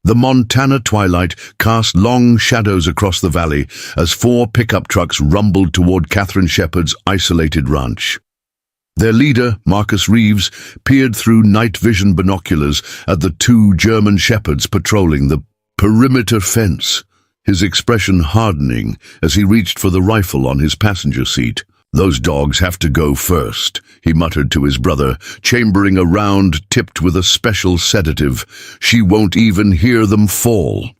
The Montana twilight cast long shadows across the valley as 4 pickup trucks rumbled toward Catherine Shepherd's isolated ranch. Their leader, Marcus Reeves, peered through night vision binoculars at the 2 German shepherds patrolling the perimeter fence, his expression hardening as he reached for the rifle on his passenger seat. "Those dogs have to go first," he muttered to his brother, chambering a round tipped with a special sedative. "She won't even hear them fall."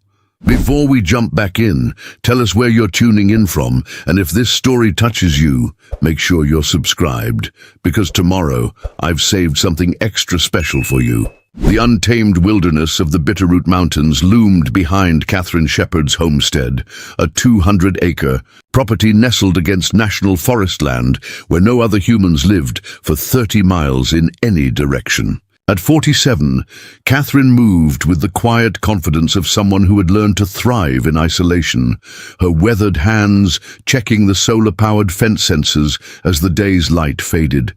Before we jump back in, tell us where you're tuning in from, and if this story touches you, make sure you're subscribed, because tomorrow I've saved something extra special for you. The untamed wilderness of the Bitterroot Mountains loomed behind Catherine Shepherd's homestead, a 200-acre property nestled against national forest land where no other humans lived for 30 miles in any direction. At 47, Catherine moved with the quiet confidence of someone who had learned to thrive in isolation, her weathered hands checking the solar-powered fence sensors as the day's light faded.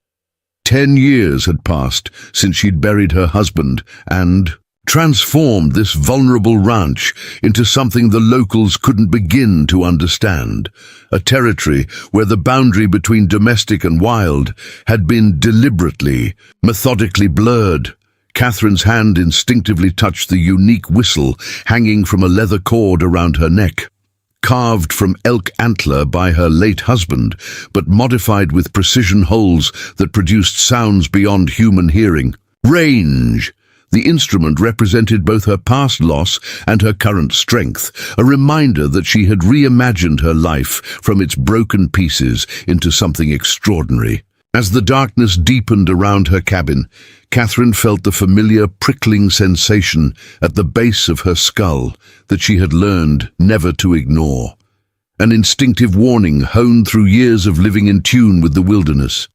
10 years had passed since she'd buried her husband and transformed this vulnerable ranch into something the locals couldn't begin to understand, a territory where the boundary between domestic and wild had been deliberately, methodically blurred. Catherine's hand instinctively touched the unique whistle hanging from a leather cord around her neck, carved from elk antler by her late husband, but modified with precision holes that produced sounds beyond human hearing. Range! The instrument represented both her past loss and her current strength, a reminder that she had reimagined her life from its broken pieces into something extraordinary. As the darkness deepened around her cabin, Catherine felt the familiar prickling sensation at the base of her skull that she had learned never to ignore, an instinctive warning honed through years of living in tune with the wilderness.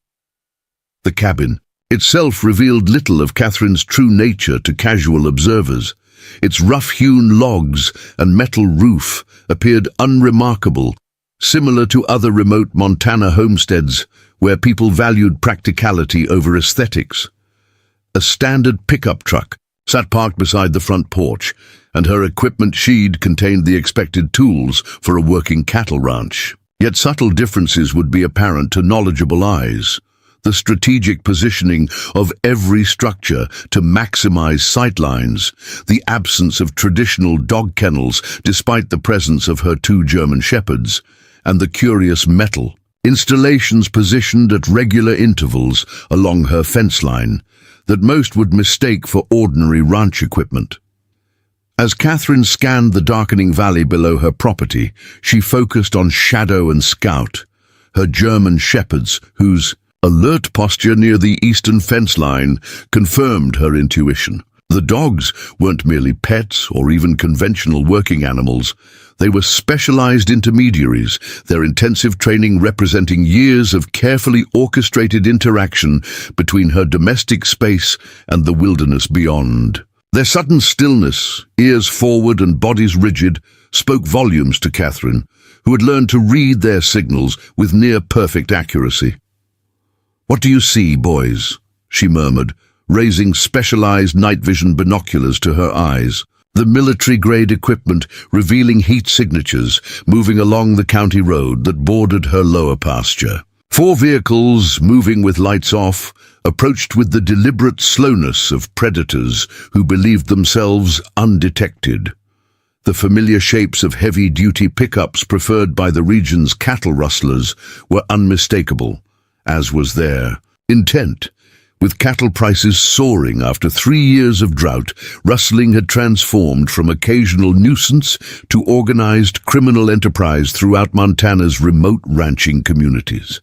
The cabin itself revealed little of Catherine's true nature to casual observers. Its rough-hewn logs and metal roof appeared unremarkable, similar to other remote Montana homesteads where people valued practicality over aesthetics. A standard pickup truck sat parked beside the front porch, and her equipment sheet contained the expected tools for a working cattle ranch. Yet subtle differences would be apparent to knowledgeable eyes. The strategic positioning of every structure to maximize sightlines, the absence of traditional dog kennels despite the presence of her 2 German shepherds, and the curious metal installations positioned at regular intervals along her fence line that most would mistake for ordinary ranch equipment. As Catherine scanned the darkening valley below her property, she focused on Shadow and Scout, her German shepherds whose alert posture near the eastern fence line confirmed her intuition. The dogs weren't merely pets or even conventional working animals. They were specialized intermediaries, their intensive training representing years of carefully orchestrated interaction between her domestic space and the wilderness beyond. Their sudden stillness, ears forward and bodies rigid, spoke volumes to Catherine, who had learned to read their signals with near-perfect accuracy. "What do you see, boys?" she murmured, raising specialized night vision binoculars to her eyes. The military-grade equipment revealing heat signatures moving along the county road that bordered her lower pasture. 4 vehicles, moving with lights off, approached with the deliberate slowness of predators who believed themselves undetected. The familiar shapes of heavy-duty pickups preferred by the region's cattle rustlers were unmistakable, as was their intent. With cattle prices soaring after 3 years of drought, rustling had transformed from occasional nuisance to organized criminal enterprise throughout Montana's remote ranching communities.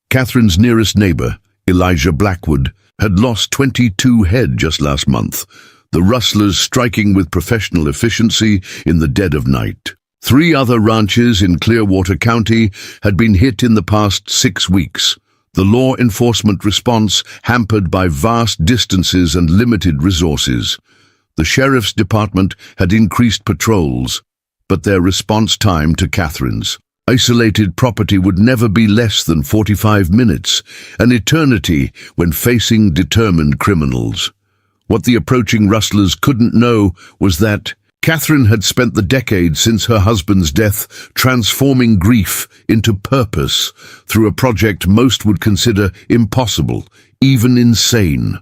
Catherine's nearest neighbor, Elijah Blackwood, had lost 22 head just last month, the rustlers striking with professional efficiency in the dead of night. 3 other ranches in Clearwater County had been hit in the past 6 weeks, the law enforcement response hampered by vast distances and limited resources. The sheriff's department had increased patrols, but their response time to Catherine's isolated property would never be less than 45 minutes, an eternity when facing determined criminals. What the approaching rustlers couldn't know was that Catherine had spent the decade since her husband's death transforming grief into purpose through a project most would consider impossible, even insane.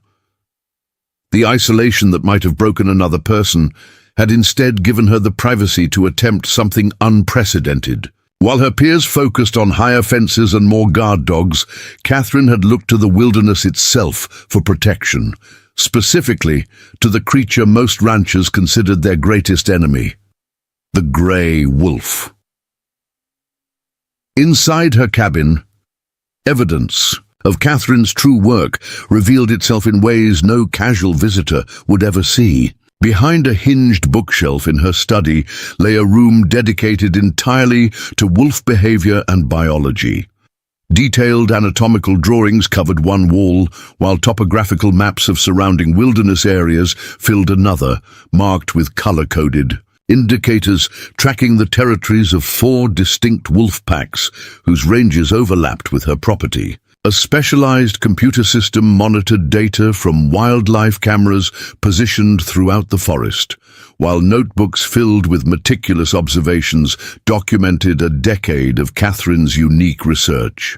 The isolation that might have broken another person had instead given her the privacy to attempt something unprecedented. While her peers focused on higher fences and more guard dogs, Catherine had looked to the wilderness itself for protection, specifically to the creature most ranchers considered their greatest enemy, the gray wolf. Inside her cabin, evidence of Catherine's true work revealed itself in ways no casual visitor would ever see. Behind a hinged bookshelf in her study lay a room dedicated entirely to wolf behavior and biology. Detailed anatomical drawings covered one wall, while topographical maps of surrounding wilderness areas filled another, marked with color-coded indicators tracking the territories of 4 distinct wolf packs whose ranges overlapped with her property. A specialized computer system monitored data from wildlife cameras positioned throughout the forest, while notebooks filled with meticulous observations documented a decade of Catherine's unique research.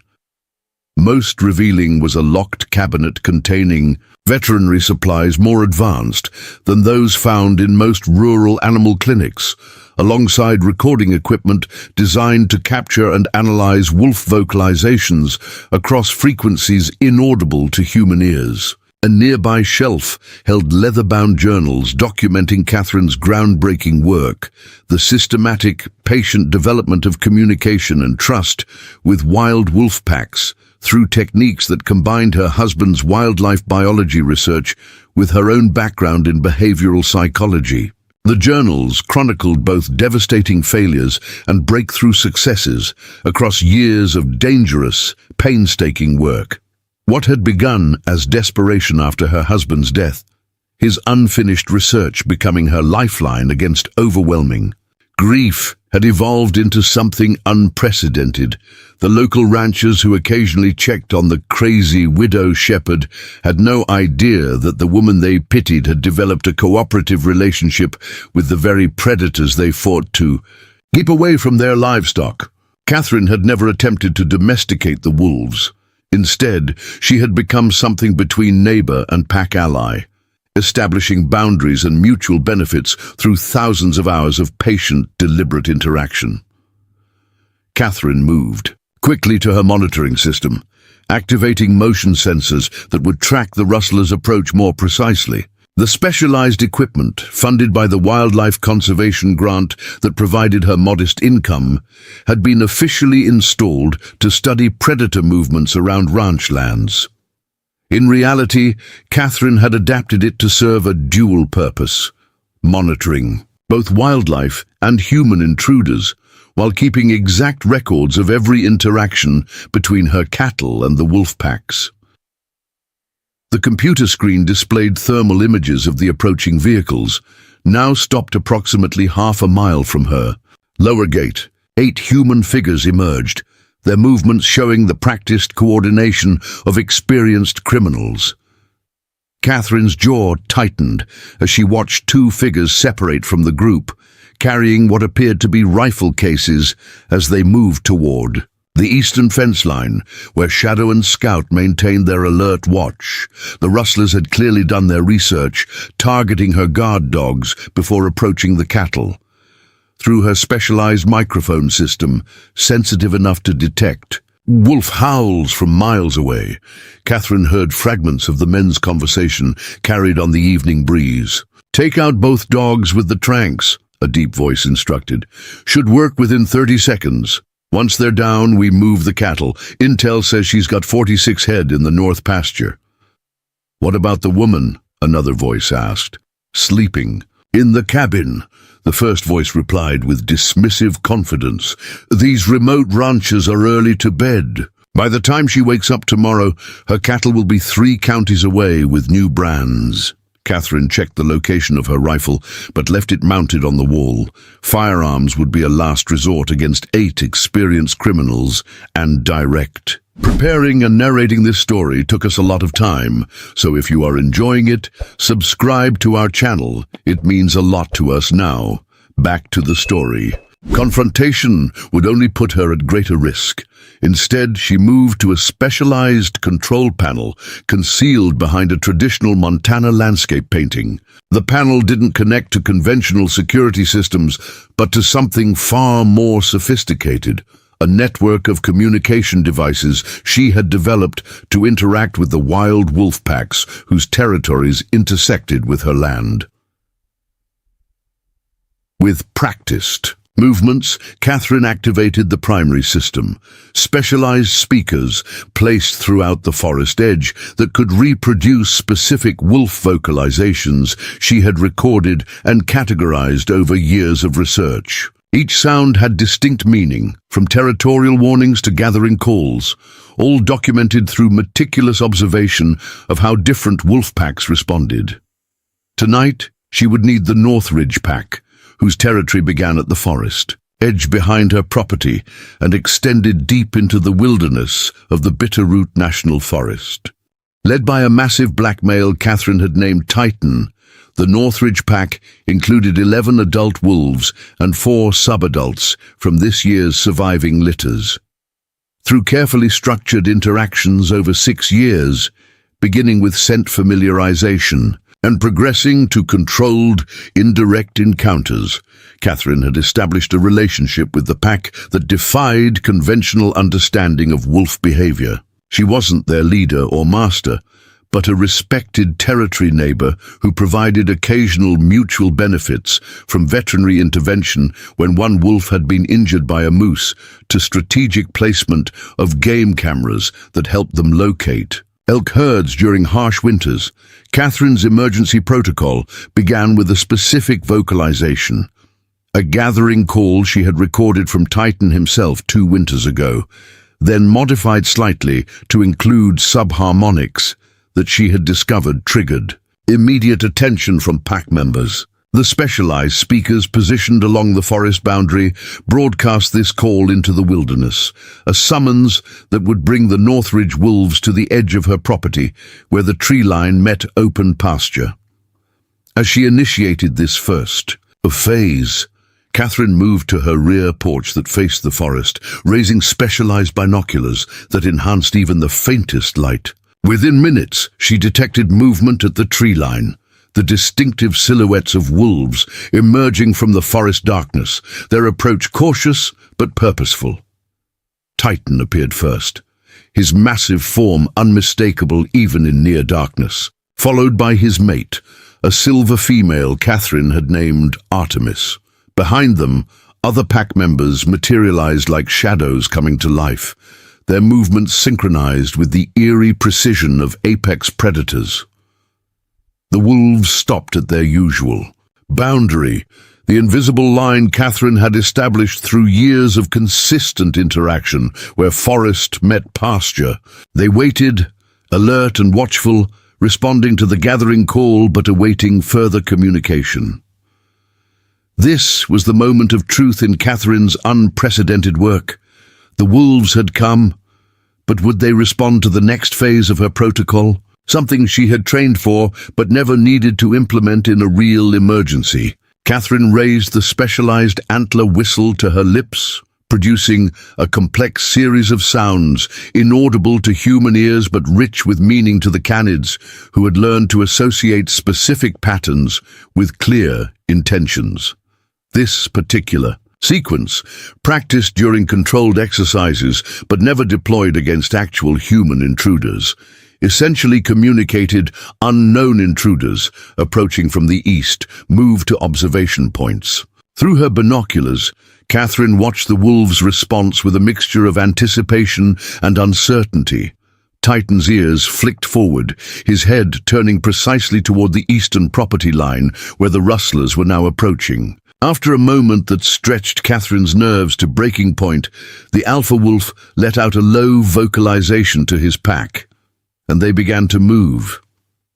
Most revealing was a locked cabinet containing veterinary supplies more advanced than those found in most rural animal clinics, alongside recording equipment designed to capture and analyze wolf vocalizations across frequencies inaudible to human ears. A nearby shelf held leather-bound journals documenting Catherine's groundbreaking work, the systematic, patient development of communication and trust with wild wolf packs through techniques that combined her husband's wildlife biology research with her own background in behavioral psychology. The journals chronicled both devastating failures and breakthrough successes across years of dangerous, painstaking work. What had begun as desperation after her husband's death, his unfinished research becoming her lifeline against overwhelming grief, had evolved into something unprecedented. The local ranchers who occasionally checked on the crazy widow shepherd had no idea that the woman they pitied had developed a cooperative relationship with the very predators they fought to keep away from their livestock. Catherine had never attempted to domesticate the wolves. Instead, she had become something between neighbor and pack ally, establishing boundaries and mutual benefits through thousands of hours of patient, deliberate interaction. Catherine moved quickly to her monitoring system, activating motion sensors that would track the rustlers' approach more precisely. The specialized equipment, funded by the wildlife conservation grant that provided her modest income, had been officially installed to study predator movements around ranch lands. In reality, Catherine had adapted it to serve a dual purpose, monitoring both wildlife and human intruders, while keeping exact records of every interaction between her cattle and the wolf packs. The computer screen displayed thermal images of the approaching vehicles, now stopped approximately half a mile from her. Lower gate, 8 human figures emerged, their movements showing the practiced coordination of experienced criminals. Catherine's jaw tightened as she watched 2 figures separate from the group, carrying what appeared to be rifle cases as they moved toward the eastern fence line, where Shadow and Scout maintained their alert watch. The rustlers had clearly done their research, targeting her guard dogs before approaching the cattle. Through her specialized microphone system, sensitive enough to detect wolf howls from miles away, Catherine heard fragments of the men's conversation carried on the evening breeze. "Take out both dogs with the tranks," a deep voice instructed. "Should work within 30 seconds. Once they're down, we move the cattle. Intel says she's got 46 head in the north pasture." "What about the woman?" another voice asked. "Sleeping. In the cabin," the first voice replied with dismissive confidence. "These remote ranches are early to bed. By the time she wakes up tomorrow, her cattle will be 3 counties away with new brands." Catherine checked the location of her rifle, but left it mounted on the wall. Firearms would be a last resort against 8 experienced criminals and direct. Preparing and narrating this story took us a lot of time, so if you are enjoying it, subscribe to our channel. It means a lot to us now. Back to the story. Confrontation would only put her at greater risk. Instead, she moved to a specialized control panel concealed behind a traditional Montana landscape painting. The panel didn't connect to conventional security systems, but to something far more sophisticated. A network of communication devices she had developed to interact with the wild wolf packs whose territories intersected with her land. With practiced movements, Catherine activated the primary system, specialized speakers placed throughout the forest edge that could reproduce specific wolf vocalizations she had recorded and categorized over years of research. Each sound had distinct meaning, from territorial warnings to gathering calls, all documented through meticulous observation of how different wolf packs responded. Tonight, she would need the North Ridge pack, whose territory began at the forest edge behind her property and extended deep into the wilderness of the Bitterroot National Forest. Led by a massive black male Catherine had named Titan, the Northridge pack included 11 adult wolves and 4 subadults from this year's surviving litters. Through carefully structured interactions over 6 years, beginning with scent familiarization and progressing to controlled, indirect encounters, Catherine had established a relationship with the pack that defied conventional understanding of wolf behavior. She wasn't their leader or master, but a respected territory neighbor who provided occasional mutual benefits, from veterinary intervention when one wolf had been injured by a moose to strategic placement of game cameras that helped them locate elk herds during harsh winters. Catherine's emergency protocol began with a specific vocalization, a gathering call she had recorded from Titan himself 2 winters ago, then modified slightly to include subharmonics that she had discovered triggered immediate attention from pack members. The specialized speakers positioned along the forest boundary broadcast this call into the wilderness, a summons that would bring the Northridge wolves to the edge of her property, where the tree line met open pasture. As she initiated this first of Faye's, Catherine moved to her rear porch that faced the forest, raising specialized binoculars that enhanced even the faintest light. Within minutes, she detected movement at the tree line, the distinctive silhouettes of wolves emerging from the forest darkness, their approach cautious but purposeful. Titan appeared first, his massive form unmistakable even in near darkness, followed by his mate, a silver female Catherine had named Artemis. Behind them, other pack members materialized like shadows coming to life, their movements synchronized with the eerie precision of apex predators. The wolves stopped at their usual boundary, the invisible line Catherine had established through years of consistent interaction where forest met pasture. They waited, alert and watchful, responding to the gathering call but awaiting further communication. This was the moment of truth in Catherine's unprecedented work. The wolves had come, but would they respond to the next phase of her protocol? Something she had trained for, but never needed to implement in a real emergency. Catherine raised the specialized antler whistle to her lips, producing a complex series of sounds, inaudible to human ears but rich with meaning to the canids, who had learned to associate specific patterns with clear intentions. This particular sequence, practiced during controlled exercises but never deployed against actual human intruders, essentially communicated unknown intruders approaching from the east moved to observation points. Through her binoculars, Catherine watched the wolves' response with a mixture of anticipation and uncertainty. Titan's ears flicked forward, his head turning precisely toward the eastern property line where the rustlers were now approaching. After a moment that stretched Catherine's nerves to breaking point, the alpha wolf let out a low vocalization to his pack, and they began to move.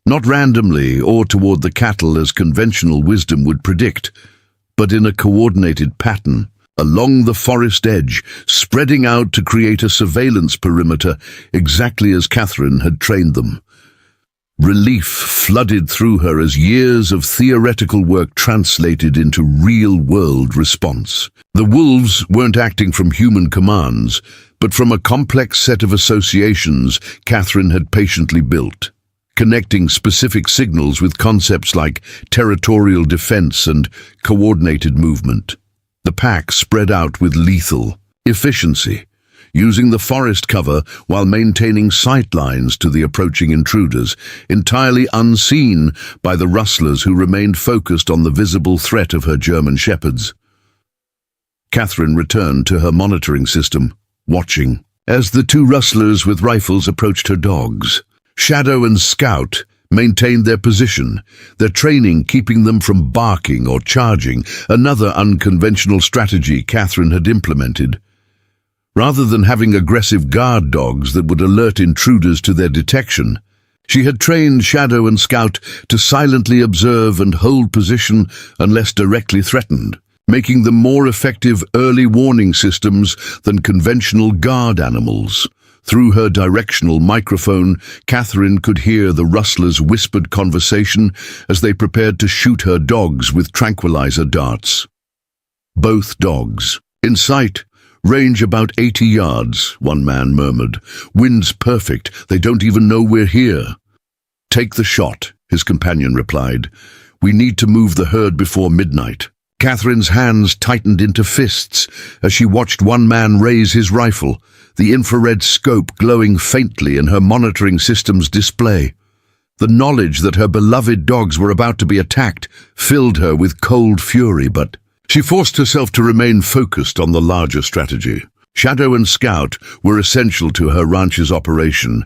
Not randomly or toward the cattle as conventional wisdom would predict, but in a coordinated pattern. along the forest edge, spreading out to create a surveillance perimeter exactly as Catherine had trained them. Relief flooded through her as years of theoretical work translated into real-world response. The wolves weren't acting from human commands, but from a complex set of associations Catherine had patiently built, connecting specific signals with concepts like territorial defense and coordinated movement. The pack spread out with lethal efficiency, using the forest cover while maintaining sight lines to the approaching intruders, entirely unseen by the rustlers who remained focused on the visible threat of her German shepherds. Catherine returned to her monitoring system, watching as the two rustlers with rifles approached her dogs. Shadow and Scout maintained their position, their training keeping them from barking or charging, another unconventional strategy Catherine had implemented. Rather than having aggressive guard dogs that would alert intruders to their detection, she had trained Shadow and Scout to silently observe and hold position unless directly threatened, making them more effective early warning systems than conventional guard animals. Through her directional microphone, Catherine could hear the rustlers' whispered conversation as they prepared to shoot her dogs with tranquilizer darts. Both dogs, in sight, range about 80 yards, one man murmured. Wind's perfect, they don't even know we're here. Take the shot, his companion replied. We need to move the herd before midnight. Catherine's hands tightened into fists as she watched one man raise his rifle, the infrared scope glowing faintly in her monitoring system's display. The knowledge that her beloved dogs were about to be attacked filled her with cold fury, but she forced herself to remain focused on the larger strategy. Shadow and Scout were essential to her ranch's operation,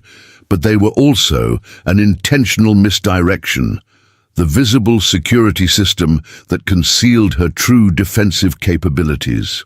but they were also an intentional misdirection, the visible security system that concealed her true defensive capabilities.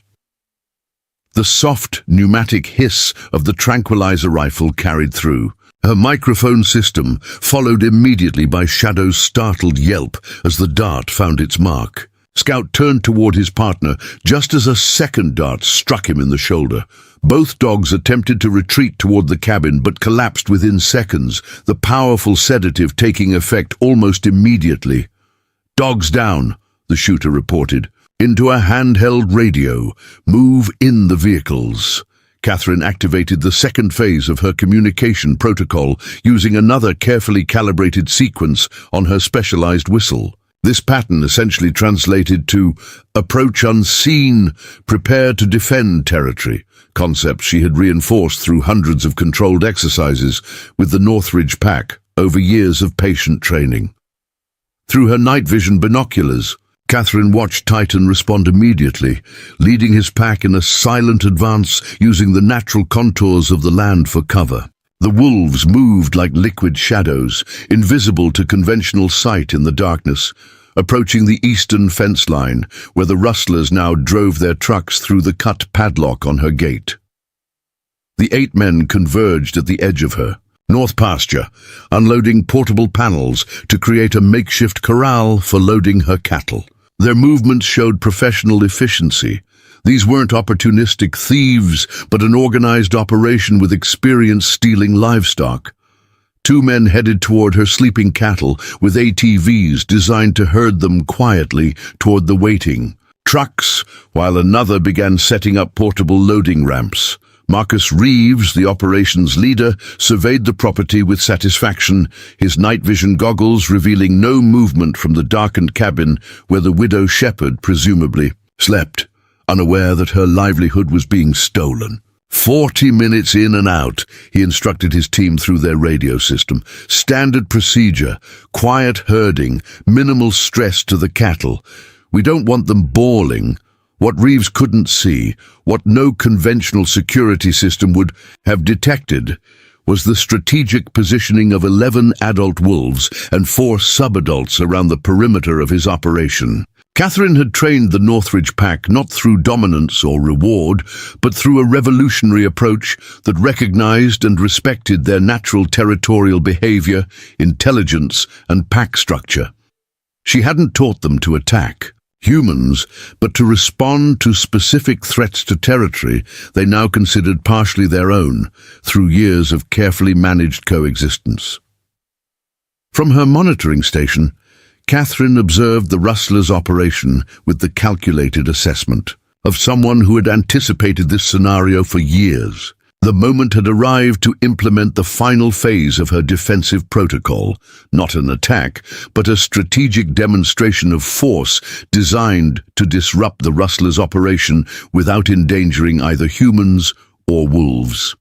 The soft, pneumatic hiss of the tranquilizer rifle carried through. Her microphone system followed immediately by Shadow's startled yelp as the dart found its mark. Scout turned toward his partner just as a second dart struck him in the shoulder. Both dogs attempted to retreat toward the cabin but collapsed within seconds, the powerful sedative taking effect almost immediately. Dogs down, the shooter reported. Into a handheld radio. Move in the vehicles. Catherine activated the second phase of her communication protocol using another carefully calibrated sequence on her specialized whistle. This pattern essentially translated to approach unseen, prepare to defend territory, concepts she had reinforced through hundreds of controlled exercises with the Northridge Pack over years of patient training. Through her night vision binoculars, Catherine watched Titan respond immediately, leading his pack in a silent advance using the natural contours of the land for cover. The wolves moved like liquid shadows, invisible to conventional sight in the darkness, approaching the eastern fence line, where the rustlers now drove their trucks through the cut padlock on her gate. The 8 men converged at the edge of her, north pasture, unloading portable panels to create a makeshift corral for loading her cattle. Their movements showed professional efficiency. These weren't opportunistic thieves, but an organized operation with experience stealing livestock. 2 men headed toward her sleeping cattle with ATVs designed to herd them quietly toward the waiting trucks, while another began setting up portable loading ramps. Marcus Reeves, the operations leader, surveyed the property with satisfaction, his night vision goggles revealing no movement from the darkened cabin where the widow shepherd presumably slept, unaware that her livelihood was being stolen. 40 minutes in and out, he instructed his team through their radio system. Standard procedure, quiet herding, minimal stress to the cattle. We don't want them bawling. What Reeves couldn't see, what no conventional security system would have detected, was the strategic positioning of 11 adult wolves and 4 subadults around the perimeter of his operation. Catherine had trained the Northridge Pack not through dominance or reward, but through a revolutionary approach that recognized and respected their natural territorial behavior, intelligence, and pack structure. She hadn't taught them to attack. humans, but to respond to specific threats to territory they now considered partially their own through years of carefully managed coexistence. From her monitoring station, Catherine observed the rustlers' operation with the calculated assessment of someone who had anticipated this scenario for years. The moment had arrived to implement the final phase of her defensive protocol, not an attack, but a strategic demonstration of force designed to disrupt the rustlers' operation without endangering either humans or wolves.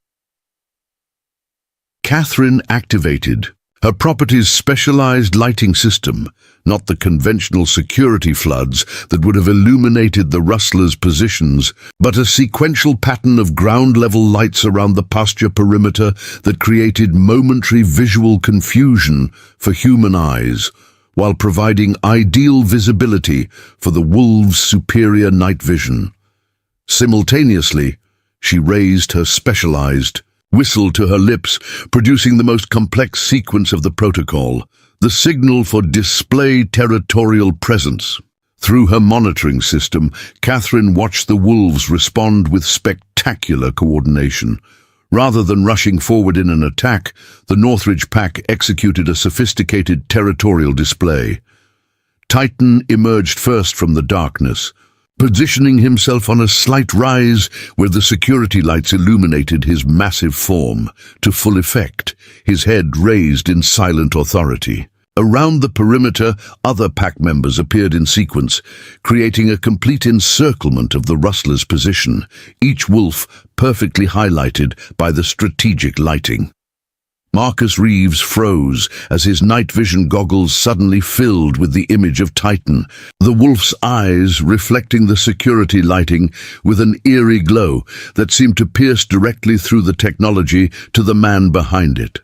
Catherine activated her property's specialized lighting system, not the conventional security floods that would have illuminated the rustlers' positions, but a sequential pattern of ground-level lights around the pasture perimeter that created momentary visual confusion for human eyes, while providing ideal visibility for the wolves' superior night vision. Simultaneously, she raised her specialized whistle to her lips, producing the most complex sequence of the protocol, the signal for display territorial presence. Through her monitoring system, Catherine watched the wolves respond with spectacular coordination. Rather than rushing forward in an attack, the Northridge pack executed a sophisticated territorial display. Titan emerged first from the darkness, positioning himself on a slight rise where the security lights illuminated his massive form to full effect, his head raised in silent authority. Around the perimeter, other pack members appeared in sequence, creating a complete encirclement of the rustlers' position, each wolf perfectly highlighted by the strategic lighting. Marcus Reeves froze as his night vision goggles suddenly filled with the image of Titan, the wolf's eyes reflecting the security lighting with an eerie glow that seemed to pierce directly through the technology to the man behind it.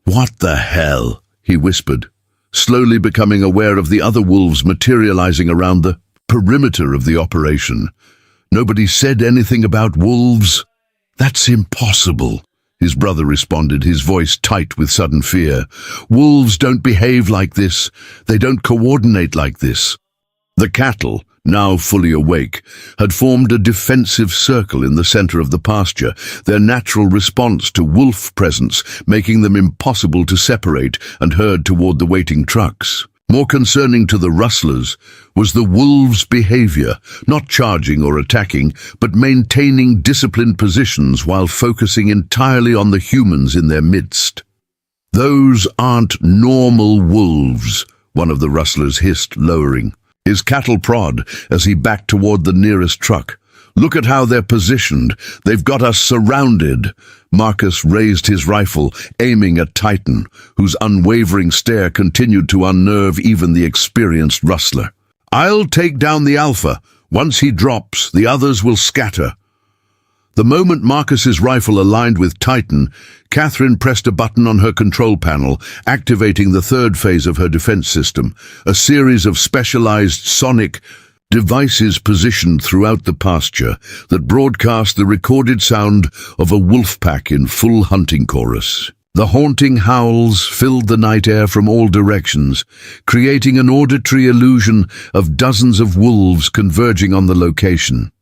"What the hell?" he whispered, slowly becoming aware of the other wolves materializing around the perimeter of the operation. "Nobody said anything about wolves?" "That's impossible," his brother responded, his voice tight with sudden fear. "Wolves don't behave like this. They don't coordinate like this." The cattle, now fully awake, had formed a defensive circle in the center of the pasture, their natural response to wolf presence making them impossible to separate and herd toward the waiting trucks. More concerning to the rustlers was the wolves' behavior, not charging or attacking, but maintaining disciplined positions while focusing entirely on the humans in their midst. "Those aren't normal wolves," one of the rustlers hissed, lowering his cattle prod as he backed toward the nearest truck. "Look at how they're positioned. They've got us surrounded." Marcus raised his rifle, aiming at Titan, whose unwavering stare continued to unnerve even the experienced rustler. "I'll take down the alpha. Once he drops, the others will scatter." The moment Marcus's rifle aligned with Titan, Catherine pressed a button on her control panel, activating the third phase of her defense system, a series of specialized sonic devices positioned throughout the pasture that broadcast the recorded sound of a wolf pack in full hunting chorus. The haunting howls filled the night air from all directions, creating an auditory illusion of dozens of wolves converging on the location.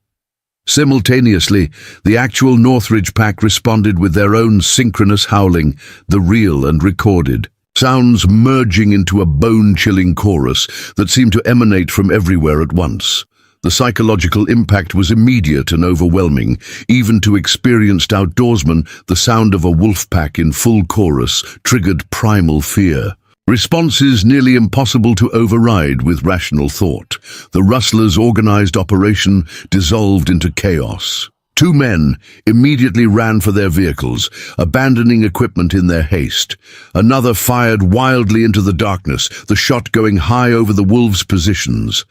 Simultaneously, the actual Northridge pack responded with their own synchronous howling, the real and recorded, sounds merging into a bone-chilling chorus that seemed to emanate from everywhere at once. The psychological impact was immediate and overwhelming. Even to experienced outdoorsmen, the sound of a wolf pack in full chorus triggered primal fear. Responses nearly impossible to override with rational thought. The rustlers' organized operation dissolved into chaos. Two men immediately ran for their vehicles, abandoning equipment in their haste. Another fired wildly into the darkness, the shot going high over the wolves' positions.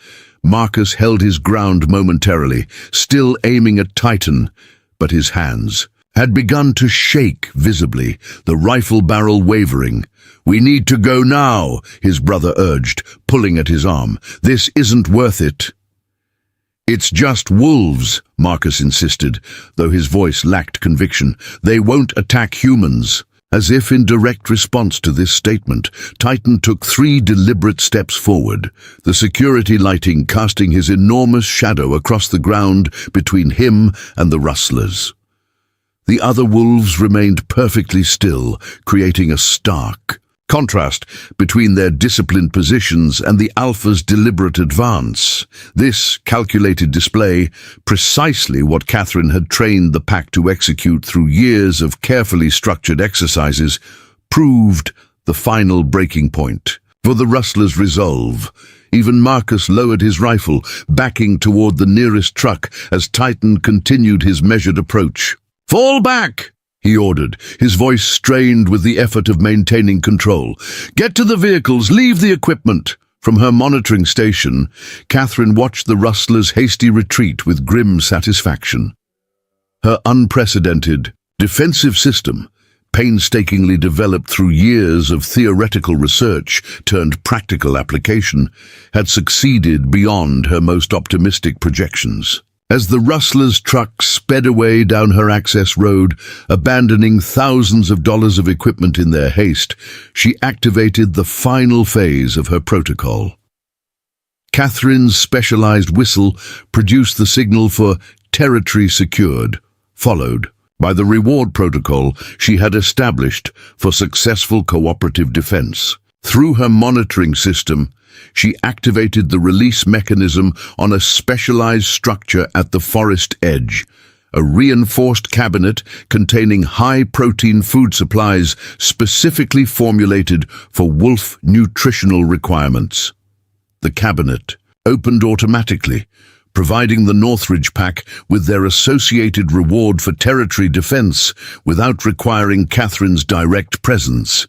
Marcus held his ground momentarily, still aiming at Titan, but his hands had begun to shake visibly, the rifle barrel wavering. "We need to go now," his brother urged, pulling at his arm. "This isn't worth it." "It's just wolves," Marcus insisted, though his voice lacked conviction. "They won't attack humans." As if in direct response to this statement, Titan took 3 deliberate steps forward, the security lighting casting his enormous shadow across the ground between him and the rustlers. The other wolves remained perfectly still, creating a stark contrast between their disciplined positions and the alpha's deliberate advance. This calculated display, precisely what Catherine had trained the pack to execute through years of carefully structured exercises, proved the final breaking point. For the rustlers' resolve, even Marcus lowered his rifle, backing toward the nearest truck as Titan continued his measured approach. "Fall back!" he ordered, his voice strained with the effort of maintaining control. "Get to the vehicles, leave the equipment." From her monitoring station, Catherine watched the rustlers' hasty retreat with grim satisfaction. Her unprecedented defensive system, painstakingly developed through years of theoretical research turned practical application, had succeeded beyond her most optimistic projections. As the rustlers' truck sped away down her access road, abandoning thousands of dollars of equipment in their haste, she activated the final phase of her protocol. Catherine's specialized whistle produced the signal for territory secured, followed by the reward protocol she had established for successful cooperative defense. Through her monitoring system, she activated the release mechanism on a specialized structure at the forest edge, a reinforced cabinet containing high-protein food supplies specifically formulated for wolf nutritional requirements. The cabinet opened automatically, providing the Northridge Pack with their associated reward for territory defense without requiring Catherine's direct presence,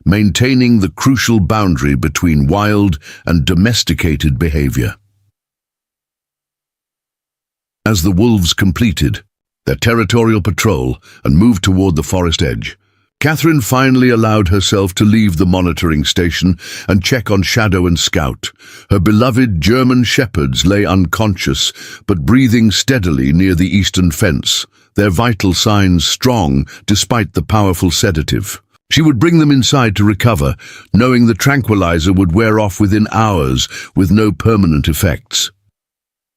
maintaining the crucial boundary between wild and domesticated behavior. As the wolves completed their territorial patrol and moved toward the forest edge, Catherine finally allowed herself to leave the monitoring station and check on Shadow and Scout. Her beloved German shepherds lay unconscious but breathing steadily near the eastern fence, their vital signs strong despite the powerful sedative. She would bring them inside to recover, knowing the tranquilizer would wear off within hours with no permanent effects.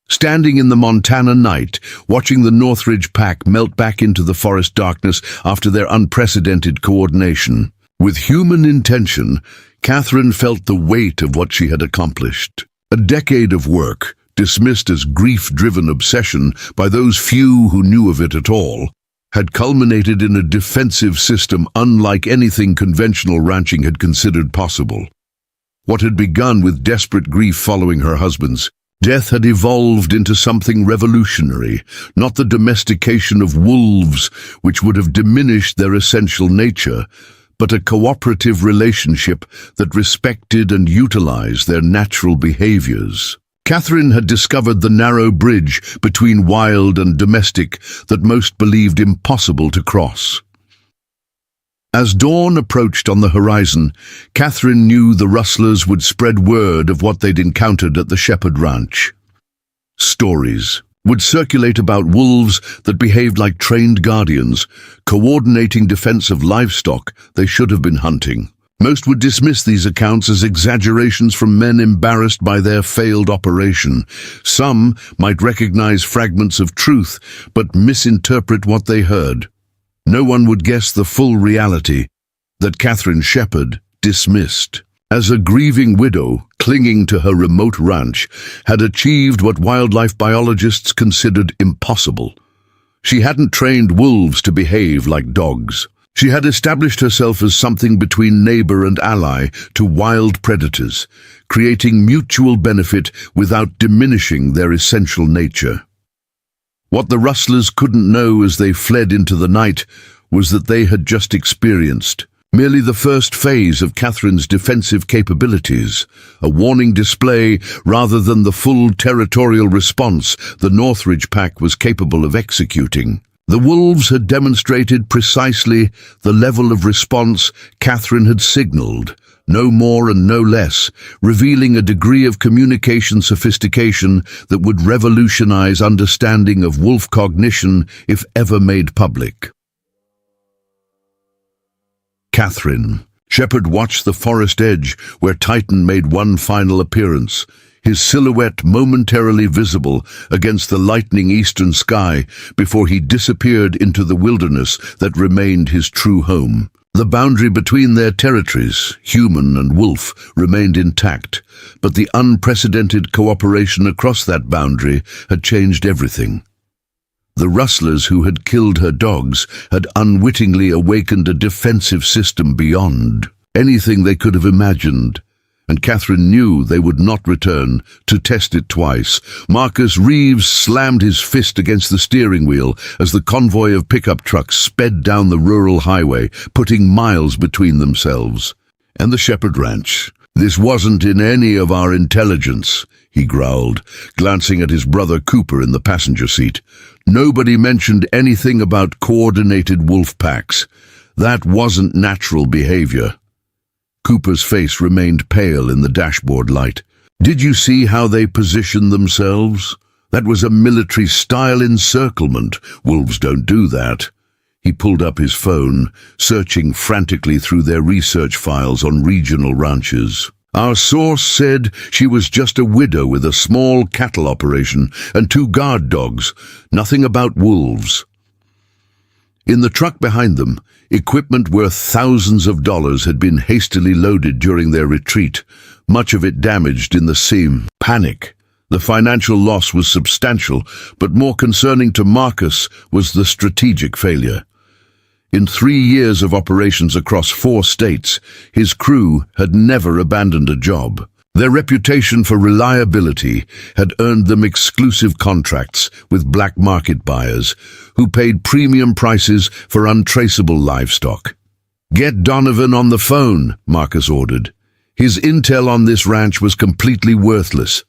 Standing in the Montana night, watching the Northridge Pack melt back into the forest darkness after their unprecedented coordination, with human intention, Catherine felt the weight of what she had accomplished. A decade of work, dismissed as grief-driven obsession by those few who knew of it at all, had culminated in a defensive system unlike anything conventional ranching had considered possible. What had begun with desperate grief following her husband's death had evolved into something revolutionary, not the domestication of wolves, which would have diminished their essential nature, but a cooperative relationship that respected and utilized their natural behaviors. Catherine had discovered the narrow bridge between wild and domestic that most believed impossible to cross. As dawn approached on the horizon, Catherine knew the rustlers would spread word of what they'd encountered at the Shepherd Ranch. Stories would circulate about wolves that behaved like trained guardians, coordinating defense of livestock they should have been hunting. Most would dismiss these accounts as exaggerations from men embarrassed by their failed operation. Some might recognize fragments of truth, but misinterpret what they heard. No one would guess the full reality that Catherine Shepherd dismissed. As a grieving widow clinging to her remote ranch had achieved what wildlife biologists considered impossible. She hadn't trained wolves to behave like dogs. She had established herself as something between neighbor and ally to wild predators, creating mutual benefit without diminishing their essential nature. What the rustlers couldn't know as they fled into the night was that they had just experienced merely the first phase of Catherine's defensive capabilities, a warning display rather than the full territorial response the Northridge Pack was capable of executing. The wolves had demonstrated precisely the level of response Catherine had signaled, no more and no less, revealing a degree of communication sophistication that would revolutionize understanding of wolf cognition if ever made public. Catherine. Shepherd watched the forest edge where Titan made one final appearance, his silhouette momentarily visible against the lightening eastern sky before he disappeared into the wilderness that remained his true home. The boundary between their territories, human and wolf, remained intact, but the unprecedented cooperation across that boundary had changed everything. The rustlers who had killed her dogs had unwittingly awakened a defensive system beyond anything they could have imagined, and Catherine knew they would not return to test it twice. Marcus Reeves slammed his fist against the steering wheel as the convoy of pickup trucks sped down the rural highway, putting miles between themselves and the Shepherd Ranch. "This wasn't in any of our intelligence," he growled, glancing at his brother Cooper in the passenger seat. "Nobody mentioned anything about coordinated wolf packs. That wasn't natural behavior." Cooper's face remained pale in the dashboard light. "Did you see how they positioned themselves? That was a military-style encirclement. Wolves don't do that." He pulled up his phone, searching frantically through their research files on regional ranches. "Our source said she was just a widow with a small cattle operation and 2 guard dogs. Nothing about wolves." In the truck behind them, equipment worth thousands of dollars had been hastily loaded during their retreat, much of it damaged in the same panic. The financial loss was substantial, but more concerning to Marcus was the strategic failure. In 3 years of operations across 4 states, his crew had never abandoned a job. Their reputation for reliability had earned them exclusive contracts with black market buyers who paid premium prices for untraceable livestock. "Get Donovan on the phone," Marcus ordered. "His intel on this ranch was completely worthless.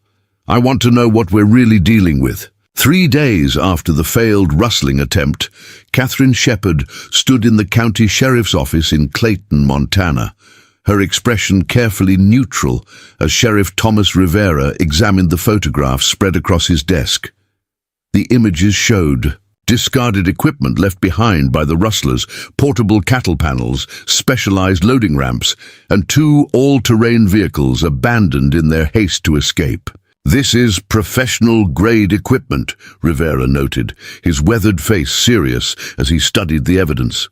I want to know what we're really dealing with." 3 days after the failed rustling attempt, Catherine Shepherd stood in the county sheriff's office in Clayton, Montana, her expression carefully neutral as Sheriff Thomas Rivera examined the photographs spread across his desk. The images showed discarded equipment left behind by the rustlers, portable cattle panels, specialized loading ramps, and 2 all-terrain vehicles abandoned in their haste to escape. "This is professional-grade equipment," Rivera noted, his weathered face serious as he studied the evidence.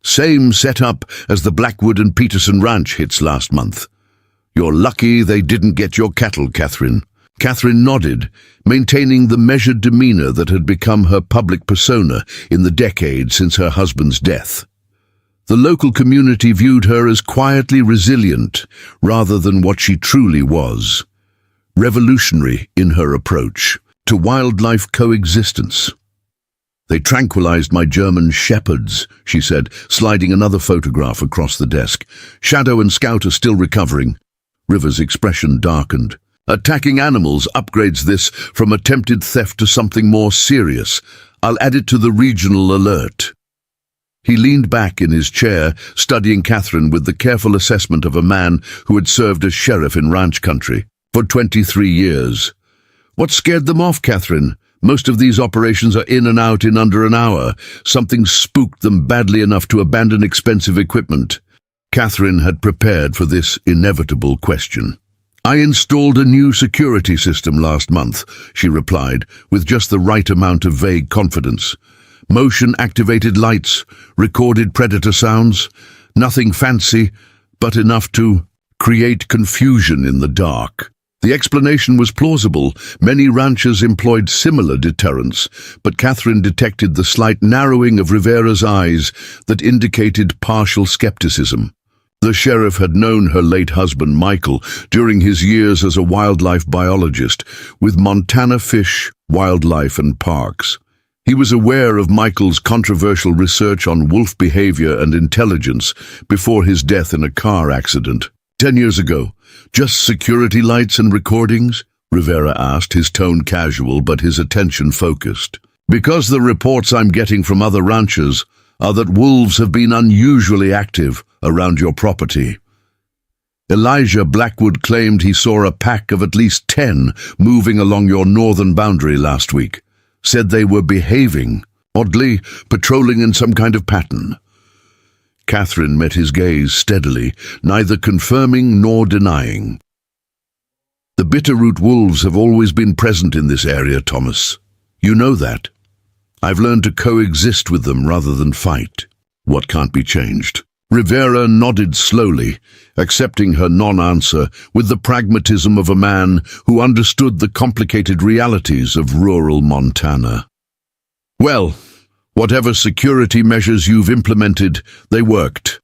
"Same setup as the Blackwood and Peterson Ranch hits last month. You're lucky they didn't get your cattle, Catherine." Catherine nodded, maintaining the measured demeanor that had become her public persona in the decade since her husband's death. The local community viewed her as quietly resilient rather than what she truly was. Revolutionary in her approach to wildlife coexistence. "They tranquilized my German shepherds," she said, sliding another photograph across the desk. "Shadow and Scout are still recovering." River's expression darkened. "Attacking animals upgrades this from attempted theft to something more serious. I'll add it to the regional alert." He leaned back in his chair, studying Catherine with the careful assessment of a man who had served as sheriff in ranch country for 23 years. "What scared them off, Catherine? Most of these operations are in and out in under an hour. Something spooked them badly enough to abandon expensive equipment." Catherine had prepared for this inevitable question. "I installed a new security system last month," she replied, with just the right amount of vague confidence. "Motion-activated lights, recorded predator sounds, nothing fancy, but enough to create confusion in the dark." The explanation was plausible. Many ranchers employed similar deterrents, but Catherine detected the slight narrowing of Rivera's eyes that indicated partial skepticism. The sheriff had known her late husband, Michael, during his years as a wildlife biologist with Montana Fish, Wildlife and Parks. He was aware of Michael's controversial research on wolf behavior and intelligence before his death in a car accident. 10 years ago, just security lights and recordings?" Rivera asked, his tone casual but his attention focused. "Because the reports I'm getting from other ranchers are that wolves have been unusually active around your property." Elijah Blackwood claimed he saw a pack of at least 10 moving along your northern boundary last week. Said they were behaving, oddly, patrolling in some kind of pattern. Catherine met his gaze steadily, neither confirming nor denying. The bitterroot wolves have always been present in this area, Thomas. You know that. I've learned to coexist with them rather than fight. What can't be changed? Rivera nodded slowly, accepting her non-answer with the pragmatism of a man who understood the complicated realities of rural Montana. Well, whatever security measures you've implemented, they worked.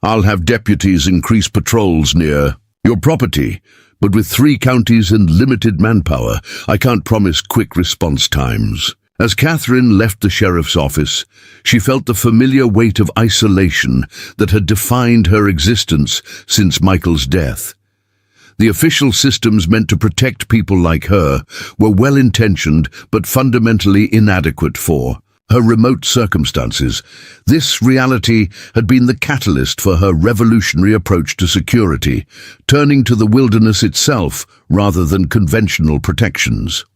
I'll have deputies increase patrols near your property, but with 3 counties and limited manpower, I can't promise quick response times. As Catherine left the sheriff's office, she felt the familiar weight of isolation that had defined her existence since Michael's death. The official systems meant to protect people like her were well-intentioned but fundamentally inadequate for her remote circumstances. This reality had been the catalyst for her revolutionary approach to security, turning to the wilderness itself rather than conventional protections.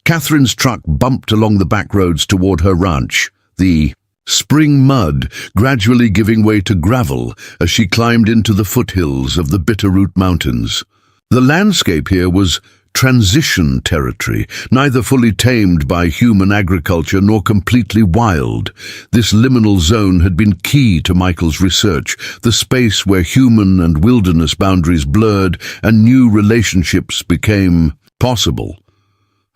Catherine's truck bumped along the back roads toward her ranch, the spring mud gradually giving way to gravel as she climbed into the foothills of the Bitterroot Mountains. The landscape here was transition territory, neither fully tamed by human agriculture nor completely wild. This liminal zone had been key to Michael's research, the space where human and wilderness boundaries blurred and new relationships became possible.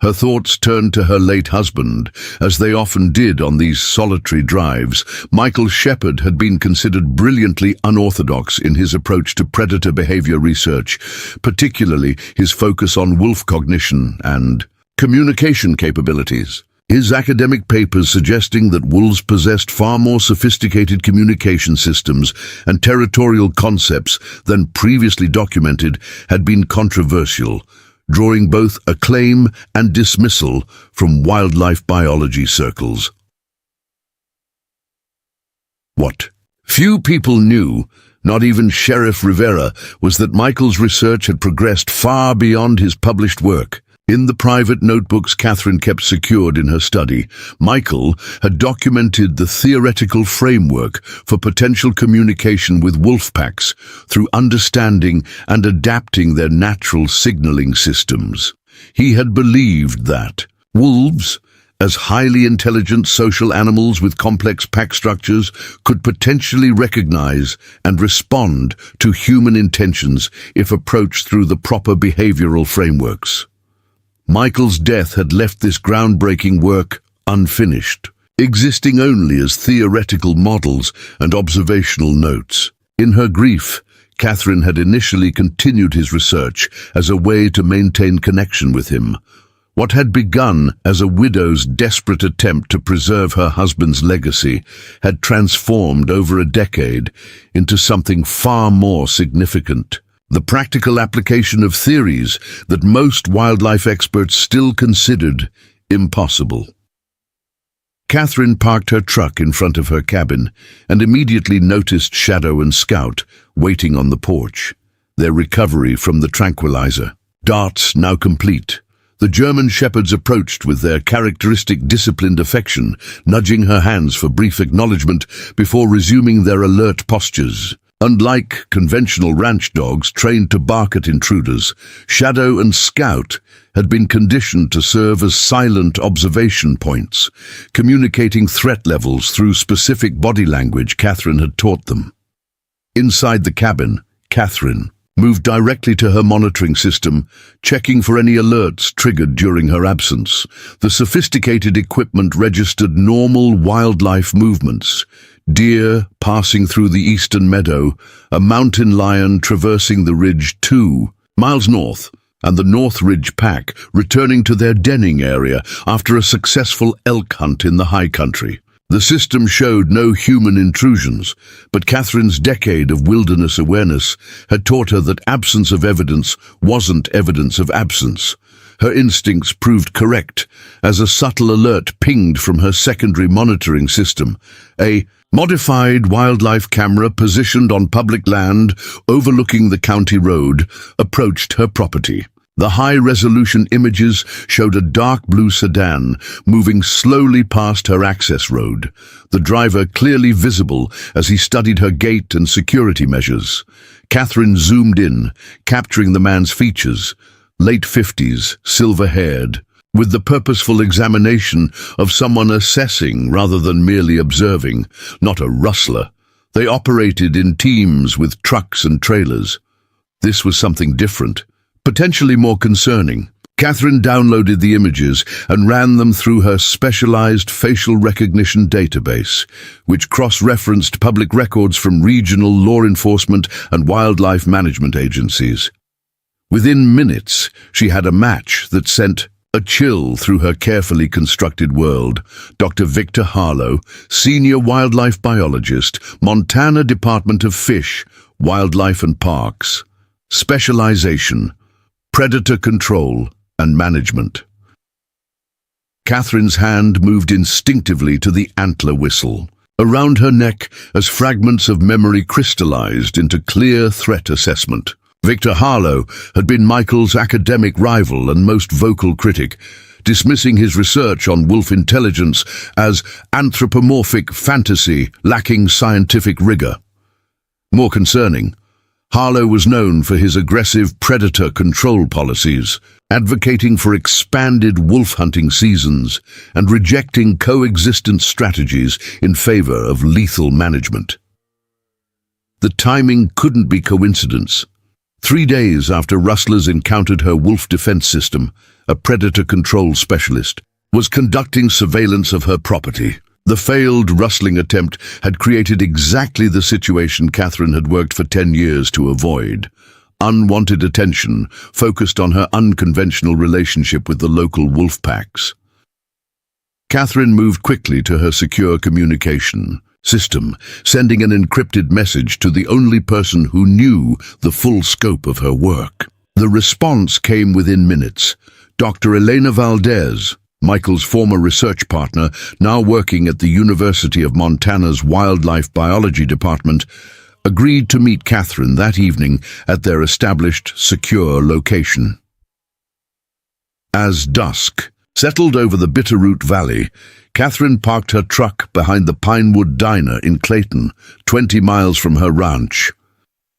Her thoughts turned to her late husband, as they often did on these solitary drives. Michael Shepard had been considered brilliantly unorthodox in his approach to predator behavior research, particularly his focus on wolf cognition and communication capabilities. His academic papers suggesting that wolves possessed far more sophisticated communication systems and territorial concepts than previously documented had been controversial, drawing both acclaim and dismissal from wildlife biology circles. What few people knew, not even Sheriff Rivera, was that Michael's research had progressed far beyond his published work. In the private notebooks Catherine kept secured in her study, Michael had documented the theoretical framework for potential communication with wolf packs through understanding and adapting their natural signaling systems. He had believed that wolves, as highly intelligent social animals with complex pack structures, could potentially recognize and respond to human intentions if approached through the proper behavioral frameworks. Michael's death had left this groundbreaking work unfinished, existing only as theoretical models and observational notes. In her grief, Catherine had initially continued his research as a way to maintain connection with him. What had begun as a widow's desperate attempt to preserve her husband's legacy had transformed over a decade into something far more significant. The practical application of theories that most wildlife experts still considered impossible. Catherine parked her truck in front of her cabin and immediately noticed Shadow and Scout waiting on the porch, their recovery from the tranquilizer. Darts now complete, the German shepherds approached with their characteristic disciplined affection, nudging her hands for brief acknowledgement before resuming their alert postures. Unlike conventional ranch dogs trained to bark at intruders, Shadow and Scout had been conditioned to serve as silent observation points, communicating threat levels through specific body language Catherine had taught them. Inside the cabin, Catherine moved directly to her monitoring system, checking for any alerts triggered during her absence. The sophisticated equipment registered normal wildlife movements: deer passing through the eastern meadow, a mountain lion traversing the ridge 2 miles north, and the North Ridge pack returning to their denning area after a successful elk hunt in the high country. The system showed no human intrusions, but Catherine's decade of wilderness awareness had taught her that absence of evidence wasn't evidence of absence. Her instincts proved correct, as a subtle alert pinged from her secondary monitoring system. A modified wildlife camera positioned on public land overlooking the county road approached her property. The high-resolution images showed a dark blue sedan moving slowly past her access road, the driver clearly visible as he studied her gait and security measures. Catherine zoomed in, capturing the man's features, late 50s, silver-haired, with the purposeful examination of someone assessing rather than merely observing, not a rustler. They operated in teams with trucks and trailers. This was something different, potentially more concerning. Catherine downloaded the images and ran them through her specialized facial recognition database, which cross-referenced public records from regional law enforcement and wildlife management agencies. Within minutes, she had a match that sent a chill through her carefully constructed world. Dr. Victor Harlow, senior wildlife biologist, Montana Department of Fish, Wildlife and Parks. Specialization: predator control and management. Catherine's hand moved instinctively to the antler whistle around her neck as fragments of memory crystallized into clear threat assessment. Victor Harlow had been Michael's academic rival and most vocal critic, dismissing his research on wolf intelligence as anthropomorphic fantasy lacking scientific rigor. More concerning, Harlow was known for his aggressive predator control policies, advocating for expanded wolf hunting seasons and rejecting coexistence strategies in favor of lethal management. The timing couldn't be coincidence. 3 days after rustlers encountered her wolf defense system, a predator control specialist was conducting surveillance of her property. The failed rustling attempt had created exactly the situation Catherine had worked for 10 years to avoid. Unwanted attention focused on her unconventional relationship with the local wolf packs. Catherine moved quickly to her secure communication system, sending an encrypted message to the only person who knew the full scope of her work. The response came within minutes. Dr. Elena Valdez, Michael's former research partner, now working at the University of Montana's Wildlife Biology Department, agreed to meet Catherine that evening at their established, secure location. As dusk settled over the Bitterroot Valley, Catherine parked her truck behind the Pinewood Diner in Clayton, 20 miles from her ranch.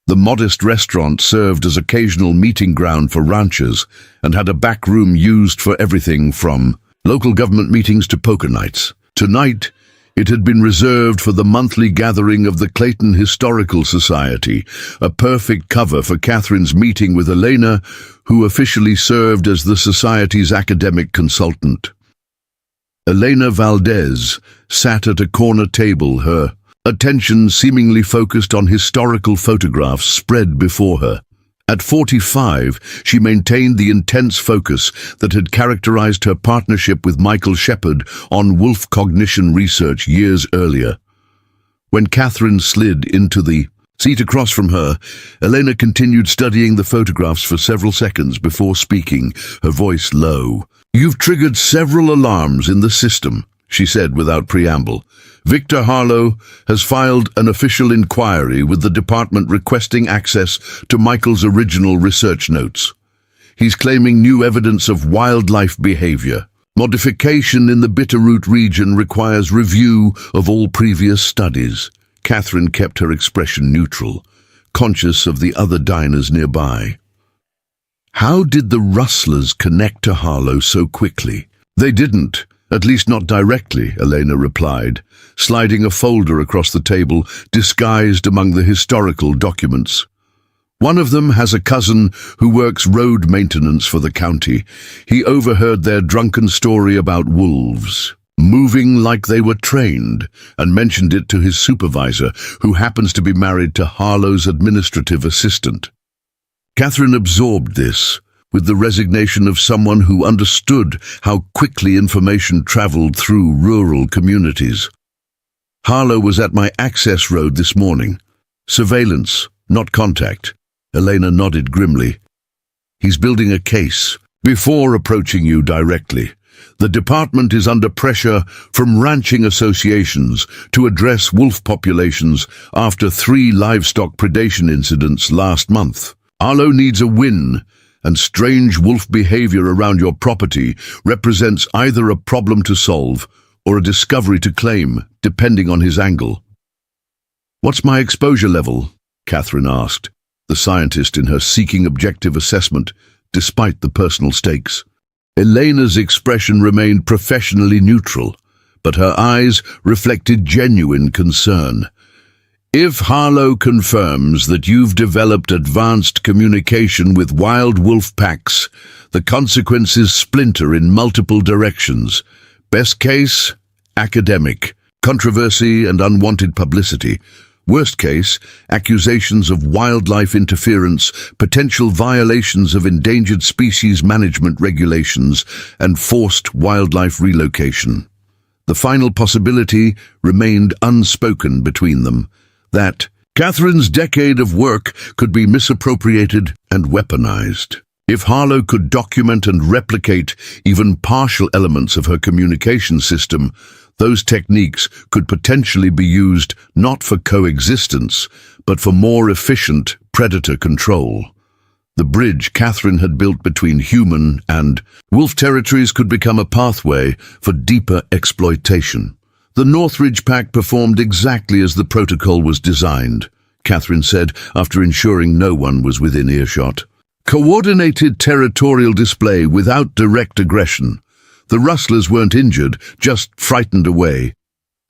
The modest restaurant served as occasional meeting ground for ranchers and had a back room used for everything from local government meetings to poker nights. Tonight, it had been reserved for the monthly gathering of the Clayton Historical Society, a perfect cover for Catherine's meeting with Elena, who officially served as the Society's academic consultant. Elena Valdez sat at a corner table, her attention seemingly focused on historical photographs spread before her. At 45, she maintained the intense focus that had characterized her partnership with Michael Shepherd on wolf cognition research years earlier. When Catherine slid into the seat across from her, Elena continued studying the photographs for several seconds before speaking, her voice low. "You've triggered several alarms in the system," she said without preamble. "Victor Harlow has filed an official inquiry with the department requesting access to Michael's original research notes. He's claiming new evidence of wildlife behavior. Modification in the Bitterroot region requires review of all previous studies." Catherine kept her expression neutral, conscious of the other diners nearby. How did the rustlers connect to Harlow so quickly? "They didn't. At least not directly," Elena replied, sliding a folder across the table, disguised among the historical documents. "One of them has a cousin who works road maintenance for the county. He overheard their drunken story about wolves, moving like they were trained, and mentioned it to his supervisor, who happens to be married to Harlow's administrative assistant." Catherine absorbed this with the resignation of someone who understood how quickly information traveled through rural communities. "Harlow was at my access road this morning. Surveillance, not contact." Elena nodded grimly. "He's building a case before approaching you directly. The department is under pressure from ranching associations to address wolf populations after 3 livestock predation incidents last month. Harlow needs a win, and strange wolf behavior around your property represents either a problem to solve or a discovery to claim, depending on his angle. "What's my exposure level?" Catherine asked, the scientist in her seeking objective assessment, despite the personal stakes. Elena's expression remained professionally neutral, but her eyes reflected genuine concern. "If Harlow confirms that you've developed advanced communication with wild wolf packs, the consequences splinter in multiple directions. Best case, academic, controversy and unwanted publicity. Worst case, accusations of wildlife interference, potential violations of endangered species management regulations, and forced wildlife relocation." The final possibility remained unspoken between them, that Catherine's decade of work could be misappropriated and weaponized. If Harlow could document and replicate even partial elements of her communication system, those techniques could potentially be used not for coexistence, but for more efficient predator control. The bridge Catherine had built between human and wolf territories could become a pathway for deeper exploitation. "The Northridge Pact performed exactly as the protocol was designed," Catherine said, after ensuring no one was within earshot. "Coordinated territorial display without direct aggression. The rustlers weren't injured, just frightened away.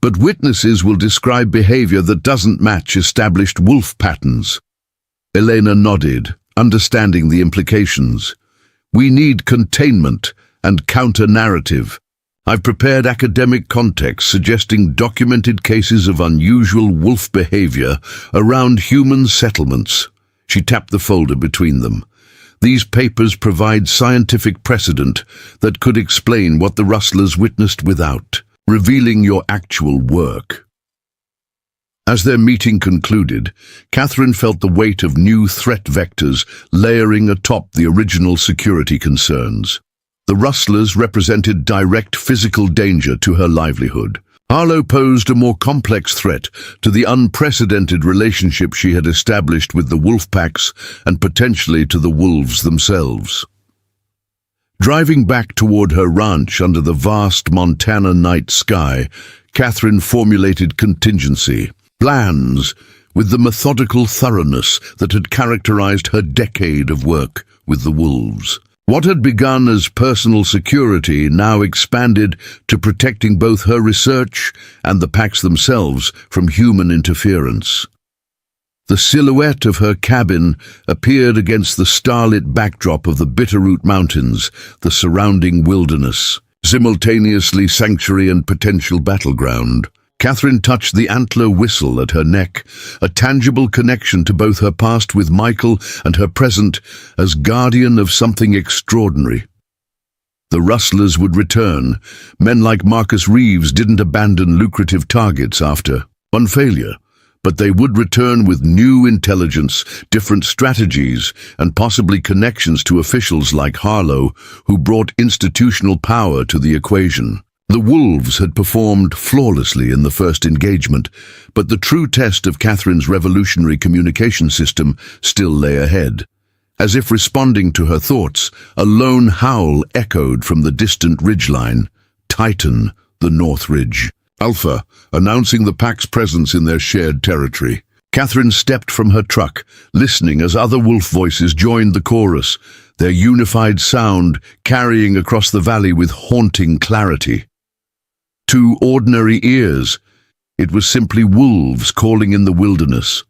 But witnesses will describe behavior that doesn't match established wolf patterns." Elena nodded, understanding the implications. "We need containment and counter-narrative. I've prepared academic context suggesting documented cases of unusual wolf behavior around human settlements." She tapped the folder between them. "These papers provide scientific precedent that could explain what the rustlers witnessed without revealing your actual work." As their meeting concluded, Catherine felt the weight of new threat vectors layering atop the original security concerns. The rustlers represented direct physical danger to her livelihood. Harlow posed a more complex threat to the unprecedented relationship she had established with the wolf packs and potentially to the wolves themselves. Driving back toward her ranch under the vast Montana night sky, Catherine formulated contingency plans with the methodical thoroughness that had characterized her decade of work with the wolves. What had begun as personal security now expanded to protecting both her research and the packs themselves from human interference. The silhouette of her cabin appeared against the starlit backdrop of the Bitterroot Mountains, the surrounding wilderness, simultaneously sanctuary and potential battleground. Catherine touched the antler whistle at her neck, a tangible connection to both her past with Michael and her present as guardian of something extraordinary. The rustlers would return. Men like Marcus Reeves didn't abandon lucrative targets after one failure, but they would return with new intelligence, different strategies, and possibly connections to officials like Harlow, who brought institutional power to the equation. The wolves had performed flawlessly in the first engagement, but the true test of Catherine's revolutionary communication system still lay ahead. As if responding to her thoughts, a lone howl echoed from the distant ridgeline. Titan, the North Ridge. Alpha, announcing the pack's presence in their shared territory. Catherine stepped from her truck, listening as other wolf voices joined the chorus, their unified sound carrying across the valley with haunting clarity. To ordinary ears, it was simply wolves calling in the wilderness.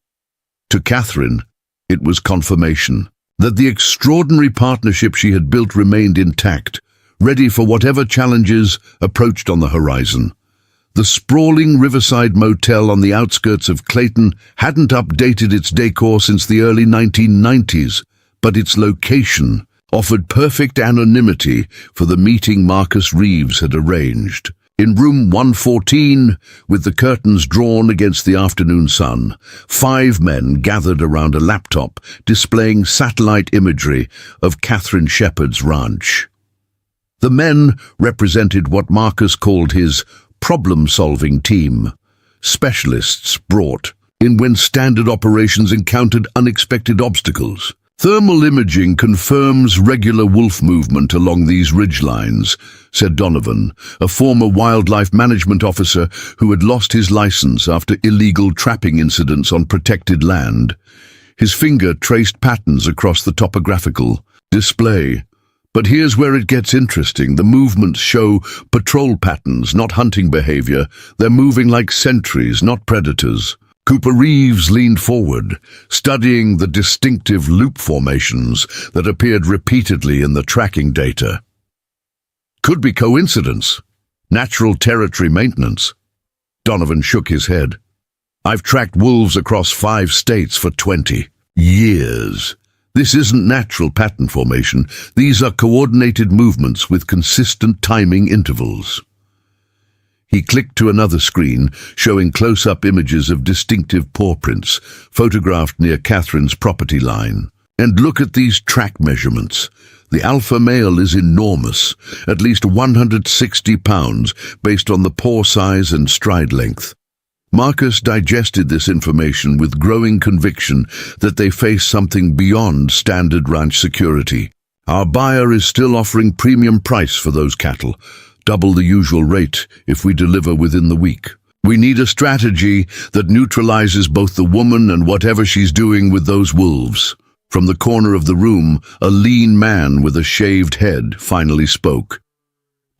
To Catherine, it was confirmation that the extraordinary partnership she had built remained intact, ready for whatever challenges approached on the horizon. The sprawling riverside motel on the outskirts of Clayton hadn't updated its decor since the early 1990s, but its location offered perfect anonymity for the meeting Marcus Reeves had arranged. In room 114, with the curtains drawn against the afternoon sun, 5 men gathered around a laptop displaying satellite imagery of Catherine Shepherd's ranch. The men represented what Marcus called his problem-solving team, specialists brought in when standard operations encountered unexpected obstacles. Thermal imaging confirms regular wolf movement along these ridgelines, said Donovan, a former wildlife management officer who had lost his license after illegal trapping incidents on protected land. His finger traced patterns across the topographical display. But here's where it gets interesting. The movements show patrol patterns, not hunting behavior. They're moving like sentries, not predators. Cooper Reeves leaned forward, studying the distinctive loop formations that appeared repeatedly in the tracking data. Could be coincidence. Natural territory maintenance. Donovan shook his head. I've tracked wolves across 5 states for 20 years. This isn't natural pattern formation. These are coordinated movements with consistent timing intervals. He clicked to another screen, showing close-up images of distinctive paw prints, photographed near Catherine's property line. And look at these track measurements. The alpha male is enormous, at least 160 pounds, based on the paw size and stride length. Marcus digested this information with growing conviction that they face something beyond standard ranch security. Our buyer is still offering premium price for those cattle, double the usual rate if we deliver within the week. We need a strategy that neutralizes both the woman and whatever she's doing with those wolves. From the corner of the room, a lean man with a shaved head finally spoke.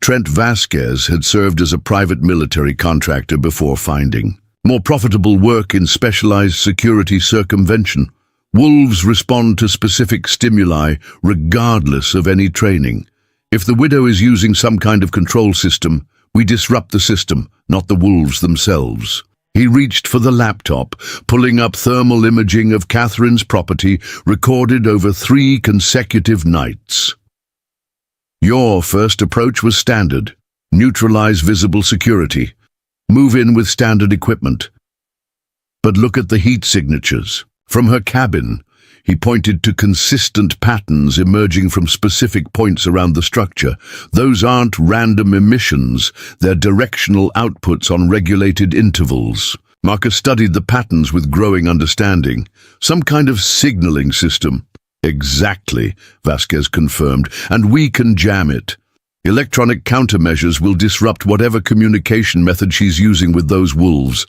Trent Vasquez had served as a private military contractor before finding more profitable work in specialized security circumvention. Wolves respond to specific stimuli regardless of any training. If the widow is using some kind of control system, we disrupt the system, not the wolves themselves. He reached for the laptop, pulling up thermal imaging of Catherine's property, recorded over 3 consecutive nights. Your first approach was standard. Neutralize visible security. Move in with standard equipment. But look at the heat signatures. From her cabin, he pointed to consistent patterns emerging from specific points around the structure. Those aren't random emissions, they're directional outputs on regulated intervals. Marcus studied the patterns with growing understanding. Some kind of signaling system. Exactly, Vasquez confirmed, and we can jam it. Electronic countermeasures will disrupt whatever communication method she's using with those wolves.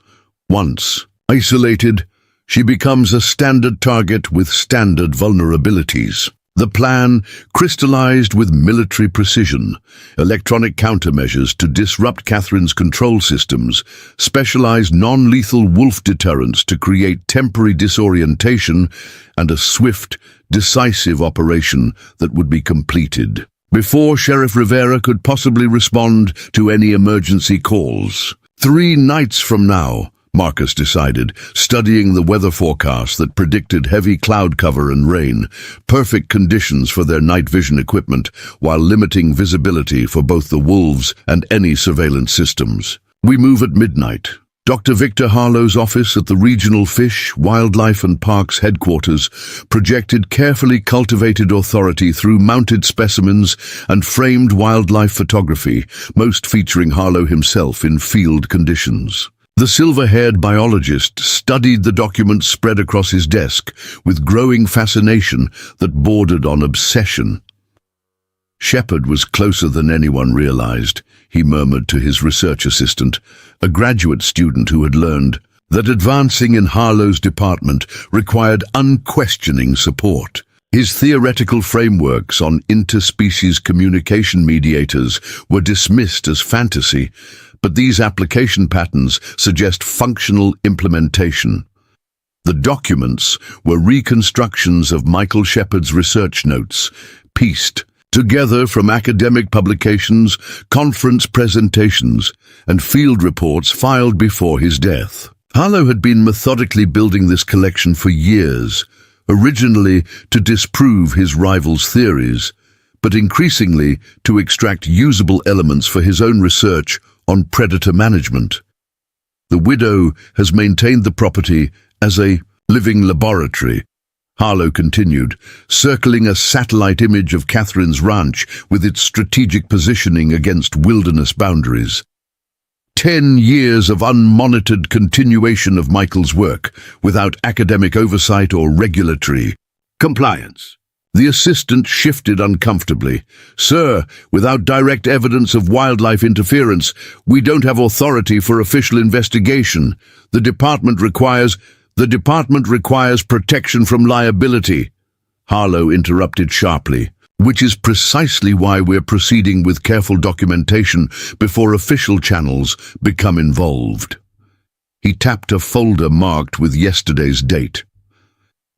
Once isolated, she becomes a standard target with standard vulnerabilities. The plan crystallized with military precision, electronic countermeasures to disrupt Catherine's control systems, specialized non-lethal wolf deterrents to create temporary disorientation, and a swift, decisive operation that would be completed before Sheriff Rivera could possibly respond to any emergency calls. 3 nights from now, Marcus decided, studying the weather forecast that predicted heavy cloud cover and rain, perfect conditions for their night vision equipment, while limiting visibility for both the wolves and any surveillance systems. We move at midnight. Dr. Victor Harlow's office at the Regional Fish, Wildlife and Parks headquarters projected carefully cultivated authority through mounted specimens and framed wildlife photography, most featuring Harlow himself in field conditions. The silver-haired biologist studied the documents spread across his desk with growing fascination that bordered on obsession. Shepard was closer than anyone realized, he murmured to his research assistant, a graduate student who had learned that advancing in Harlow's department required unquestioning support. His theoretical frameworks on interspecies communication mediators were dismissed as fantasy, but these application patterns suggest functional implementation. The documents were reconstructions of Michael Shepard's research notes, pieced together from academic publications, conference presentations, and field reports filed before his death. Harlow had been methodically building this collection for years, originally to disprove his rivals' theories, but increasingly to extract usable elements for his own research on predator management. The widow has maintained the property as a living laboratory, Harlow continued, circling a satellite image of Catherine's ranch with its strategic positioning against wilderness boundaries. 10 years of unmonitored continuation of Michael's work, without academic oversight or regulatory Compliance. The assistant shifted uncomfortably. "Sir, without direct evidence of wildlife interference, we don't have authority for official investigation. The department requires protection from liability." Harlow interrupted sharply. "Which is precisely why we're proceeding with careful documentation before official channels become involved." He tapped a folder marked with yesterday's date.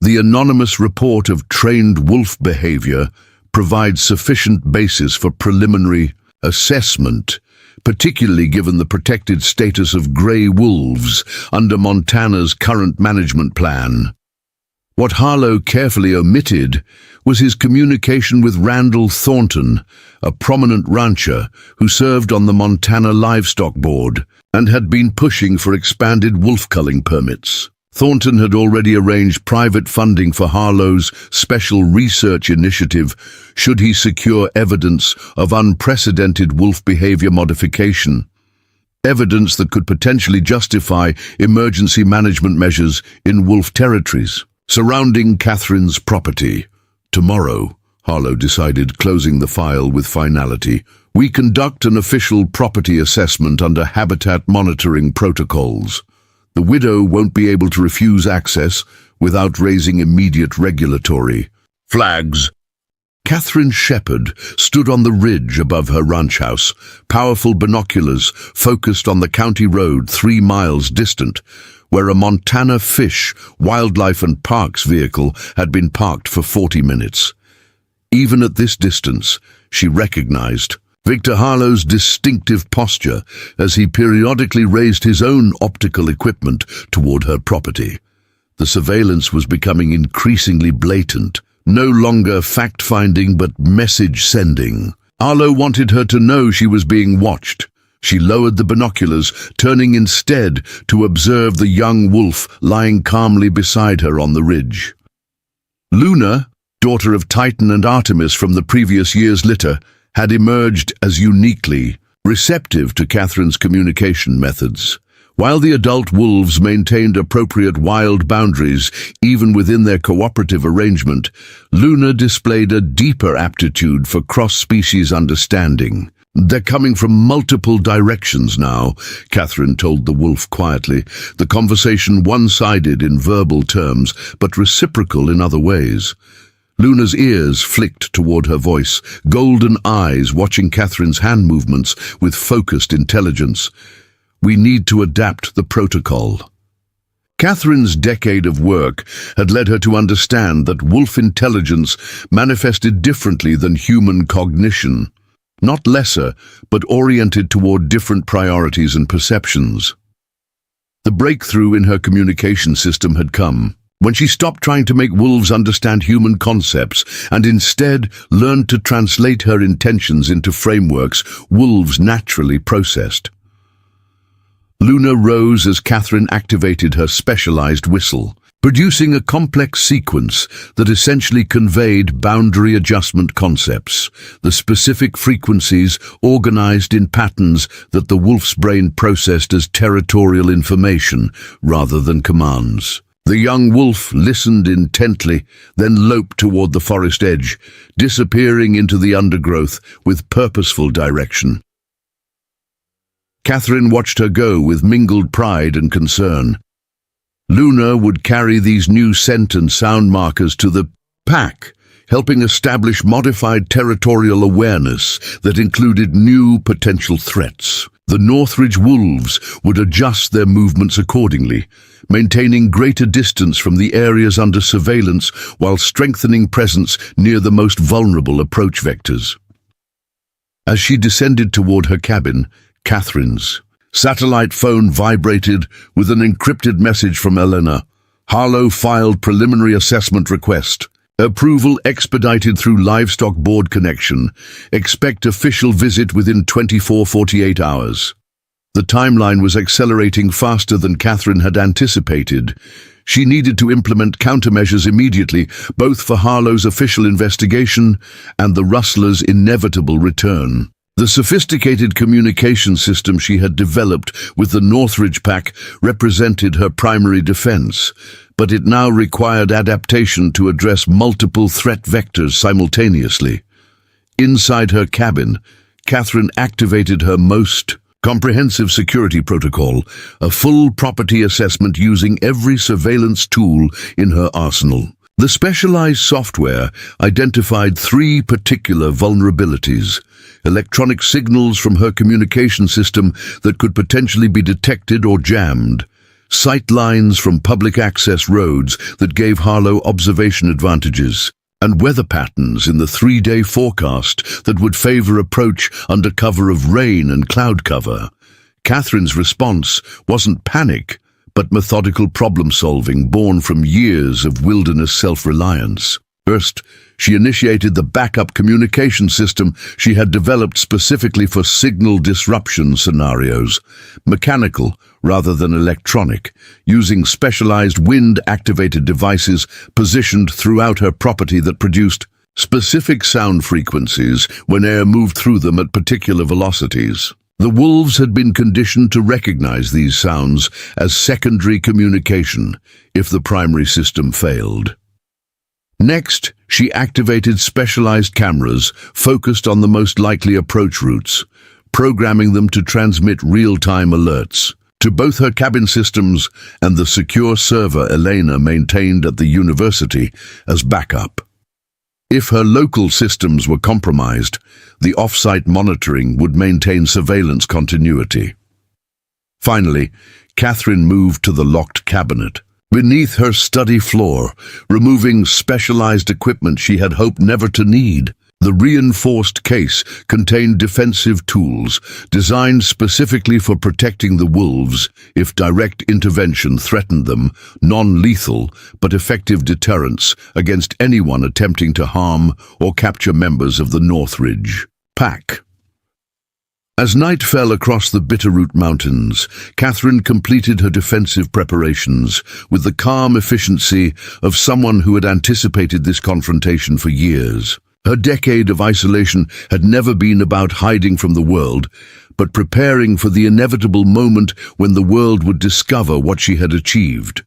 "The anonymous report of trained wolf behavior provides sufficient basis for preliminary assessment, particularly given the protected status of gray wolves under Montana's current management plan." What Harlow carefully omitted was his communication with Randall Thornton, a prominent rancher who served on the Montana Livestock Board and had been pushing for expanded wolf culling permits. Thornton had already arranged private funding for Harlow's special research initiative should he secure evidence of unprecedented wolf behavior modification, evidence that could potentially justify emergency management measures in wolf territories surrounding Catherine's property. "Tomorrow," Harlow decided, closing the file with finality, "we conduct an official property assessment under habitat monitoring protocols. The widow won't be able to refuse access without raising immediate regulatory flags." Catherine Shepherd stood on the ridge above her ranch house, powerful binoculars focused on the county road 3 miles distant, where a Montana Fish, Wildlife and Parks vehicle had been parked for 40 minutes. Even at this distance, she recognized Victor Harlow's distinctive posture as he periodically raised his own optical equipment toward her property. The surveillance was becoming increasingly blatant, no longer fact-finding but message-sending. Harlow wanted her to know she was being watched. She lowered the binoculars, turning instead to observe the young wolf lying calmly beside her on the ridge. Luna, daughter of Titan and Artemis from the previous year's litter, had emerged as uniquely receptive to Catherine's communication methods. While the adult wolves maintained appropriate wild boundaries even within their cooperative arrangement, Luna displayed a deeper aptitude for cross-species understanding. "They're coming from multiple directions now," Catherine told the wolf quietly, the conversation one-sided in verbal terms, but reciprocal in other ways. Luna's ears flicked toward her voice, golden eyes watching Catherine's hand movements with focused intelligence. "We need to adapt the protocol." Catherine's decade of work had led her to understand that wolf intelligence manifested differently than human cognition. Not lesser, but oriented toward different priorities and perceptions. The breakthrough in her communication system had come when she stopped trying to make wolves understand human concepts and instead learned to translate her intentions into frameworks wolves naturally processed. Luna rose as Catherine activated her specialized whistle, producing a complex sequence that essentially conveyed boundary adjustment concepts, the specific frequencies organized in patterns that the wolf's brain processed as territorial information rather than commands. The young wolf listened intently, then loped toward the forest edge, disappearing into the undergrowth with purposeful direction. Catherine watched her go with mingled pride and concern. Luna would carry these new scent and sound markers to the pack, helping establish modified territorial awareness that included new potential threats. The Northridge wolves would adjust their movements accordingly, maintaining greater distance from the areas under surveillance while strengthening presence near the most vulnerable approach vectors. As she descended toward her cabin, Catherine's satellite phone vibrated with an encrypted message from Elena. "Harlow filed preliminary assessment request. Approval expedited through Livestock Board connection. Expect official visit within 24-48 hours. The timeline was accelerating faster than Catherine had anticipated. She needed to implement countermeasures immediately, both for Harlow's official investigation and the rustler's inevitable return. The sophisticated communication system she had developed with the Northridge Pack represented her primary defense, but it now required adaptation to address multiple threat vectors simultaneously. Inside her cabin, Catherine activated her most comprehensive security protocol, a full property assessment using every surveillance tool in her arsenal. The specialized software identified 3 particular vulnerabilities: electronic signals from her communication system that could potentially be detected or jammed, sight lines from public access roads that gave Harlow observation advantages, and weather patterns in the 3-day forecast that would favor approach under cover of rain and cloud cover. Catherine's response wasn't panic, but methodical problem-solving born from years of wilderness self-reliance. First, she initiated the backup communication system she had developed specifically for signal disruption scenarios, mechanical rather than electronic, using specialized wind-activated devices positioned throughout her property that produced specific sound frequencies when air moved through them at particular velocities. The wolves had been conditioned to recognize these sounds as secondary communication if the primary system failed. Next, she activated specialized cameras focused on the most likely approach routes, programming them to transmit real-time alerts to both her cabin systems and the secure server Elena maintained at the university as backup. If her local systems were compromised, the off-site monitoring would maintain surveillance continuity. Finally, Catherine moved to the locked cabinet beneath her study floor, removing specialized equipment she had hoped never to need. The reinforced case contained defensive tools designed specifically for protecting the wolves if direct intervention threatened them, non-lethal but effective deterrents against anyone attempting to harm or capture members of the Northridge Pack. As night fell across the Bitterroot Mountains, Catherine completed her defensive preparations with the calm efficiency of someone who had anticipated this confrontation for years. Her decade of isolation had never been about hiding from the world, but preparing for the inevitable moment when the world would discover what she had achieved.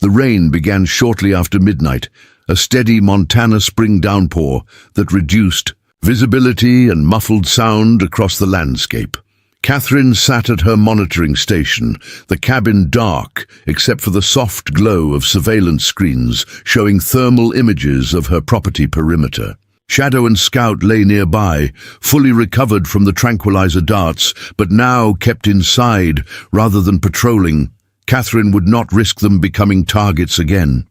The rain began shortly after midnight, a steady Montana spring downpour that reduced visibility and muffled sound across the landscape. Catherine sat at her monitoring station, the cabin dark except for the soft glow of surveillance screens showing thermal images of her property perimeter. Shadow and Scout lay nearby, fully recovered from the tranquilizer darts, but now kept inside rather than patrolling. Catherine would not risk them becoming targets again.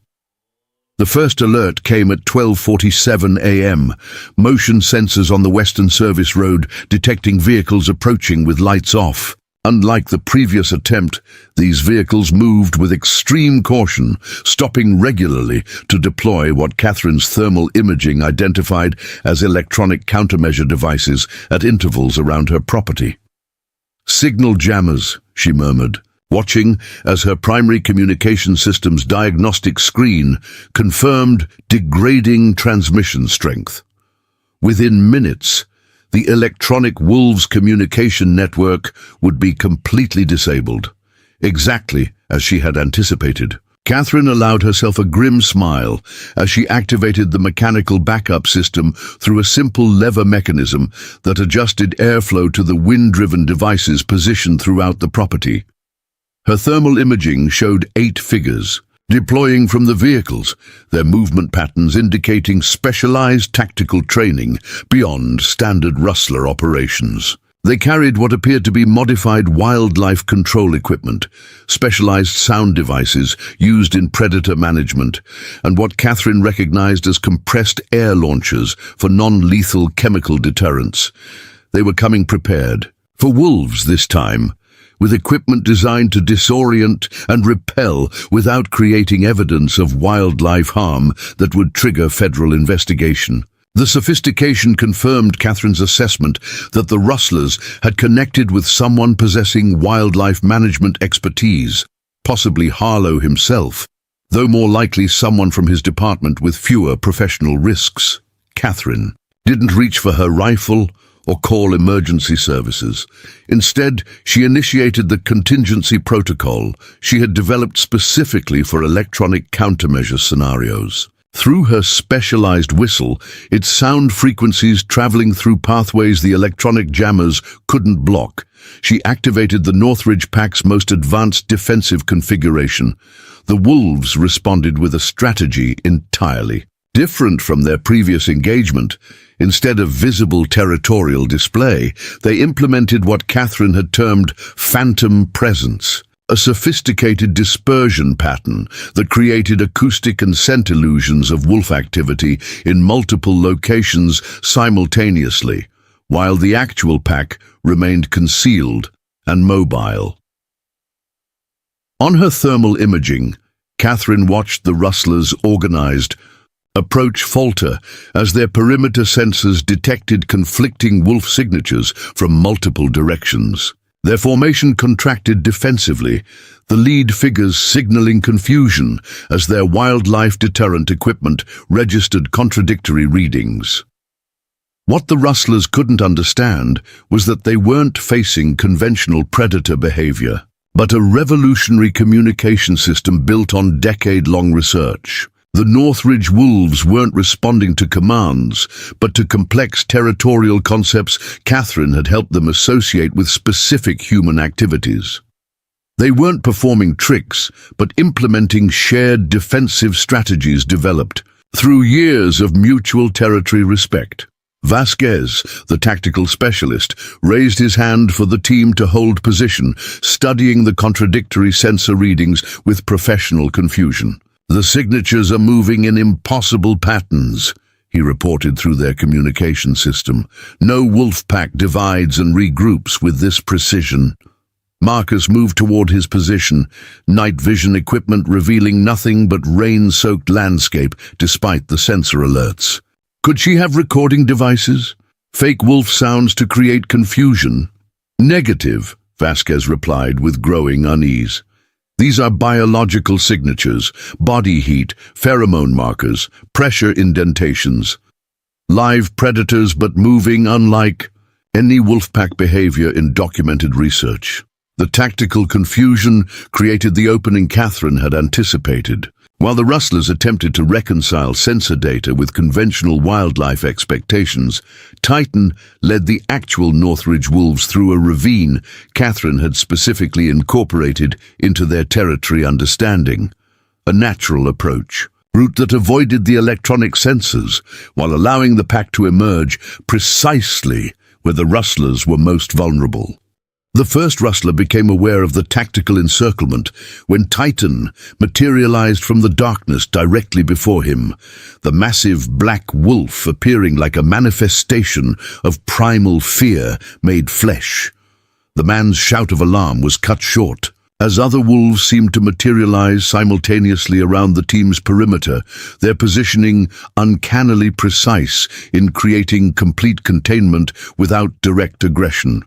The first alert came at 12:47 a.m., motion sensors on the Western Service Road detecting vehicles approaching with lights off. Unlike the previous attempt, these vehicles moved with extreme caution, stopping regularly to deploy what Catherine's thermal imaging identified as electronic countermeasure devices at intervals around her property. "Signal jammers," she murmured, watching as her primary communication system's diagnostic screen confirmed degrading transmission strength. Within minutes, the electronic wolves communication network would be completely disabled, exactly as she had anticipated. Catherine allowed herself a grim smile as she activated the mechanical backup system through a simple lever mechanism that adjusted airflow to the wind-driven devices positioned throughout the property. Her thermal imaging showed 8 figures, deploying from the vehicles, their movement patterns indicating specialized tactical training beyond standard rustler operations. They carried what appeared to be modified wildlife control equipment, specialized sound devices used in predator management, and what Catherine recognized as compressed air launchers for non-lethal chemical deterrence. They were coming prepared, for wolves this time, with equipment designed to disorient and repel without creating evidence of wildlife harm that would trigger federal investigation. The sophistication confirmed Catherine's assessment that the rustlers had connected with someone possessing wildlife management expertise, possibly Harlow himself, though more likely someone from his department with fewer professional risks. Catherine didn't reach for her rifle or call emergency services. Instead, she initiated the contingency protocol she had developed specifically for electronic countermeasure scenarios. Through her specialized whistle, its sound frequencies traveling through pathways the electronic jammers couldn't block, she activated the Northridge Pact's most advanced defensive configuration. The wolves responded with a strategy entirely different from their previous engagement. Instead of visible territorial display, they implemented what Catherine had termed phantom presence, a sophisticated dispersion pattern that created acoustic and scent illusions of wolf activity in multiple locations simultaneously, while the actual pack remained concealed and mobile. On her thermal imaging, Catherine watched the rustlers' organized approach falter as their perimeter sensors detected conflicting wolf signatures from multiple directions. Their formation contracted defensively, the lead figures signaling confusion as their wildlife deterrent equipment registered contradictory readings. What the rustlers couldn't understand was that they weren't facing conventional predator behavior, but a revolutionary communication system built on decade-long research. The Northridge wolves weren't responding to commands, but to complex territorial concepts Catherine had helped them associate with specific human activities. They weren't performing tricks, but implementing shared defensive strategies developed through years of mutual territory respect. Vasquez, the tactical specialist, raised his hand for the team to hold position, studying the contradictory sensor readings with professional confusion. "The signatures are moving in impossible patterns," he reported through their communication system. "No wolf pack divides and regroups with this precision." Marcus moved toward his position, night vision equipment revealing nothing but rain-soaked landscape despite the sensor alerts. Could she have recording devices? Fake wolf sounds to create confusion? "Negative," Vasquez replied with growing unease. "These are biological signatures, body heat, pheromone markers, pressure indentations. Live predators but moving unlike any wolfpack behavior in documented research." The tactical confusion created the opening Catherine had anticipated. While the rustlers attempted to reconcile sensor data with conventional wildlife expectations, Titan led the actual Northridge wolves through a ravine Catherine had specifically incorporated into their territory understanding. A natural approach, route that avoided the electronic sensors while allowing the pack to emerge precisely where the rustlers were most vulnerable. The first rustler became aware of the tactical encirclement when Titan materialized from the darkness directly before him, the massive black wolf appearing like a manifestation of primal fear made flesh. The man's shout of alarm was cut short, as other wolves seemed to materialize simultaneously around the team's perimeter, their positioning uncannily precise in creating complete containment without direct aggression.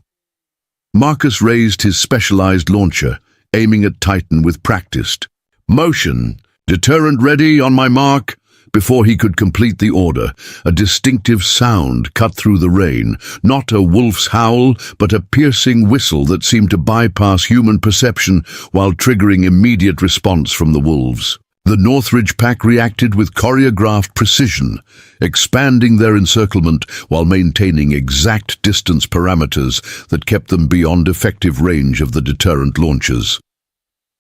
Marcus raised his specialized launcher, aiming at Titan with practiced motion. "Deterrent ready, on my mark." Before he could complete the order, a distinctive sound cut through the rain, not a wolf's howl, but a piercing whistle that seemed to bypass human perception while triggering immediate response from the wolves. The Northridge pack reacted with choreographed precision, expanding their encirclement while maintaining exact distance parameters that kept them beyond effective range of the deterrent launchers.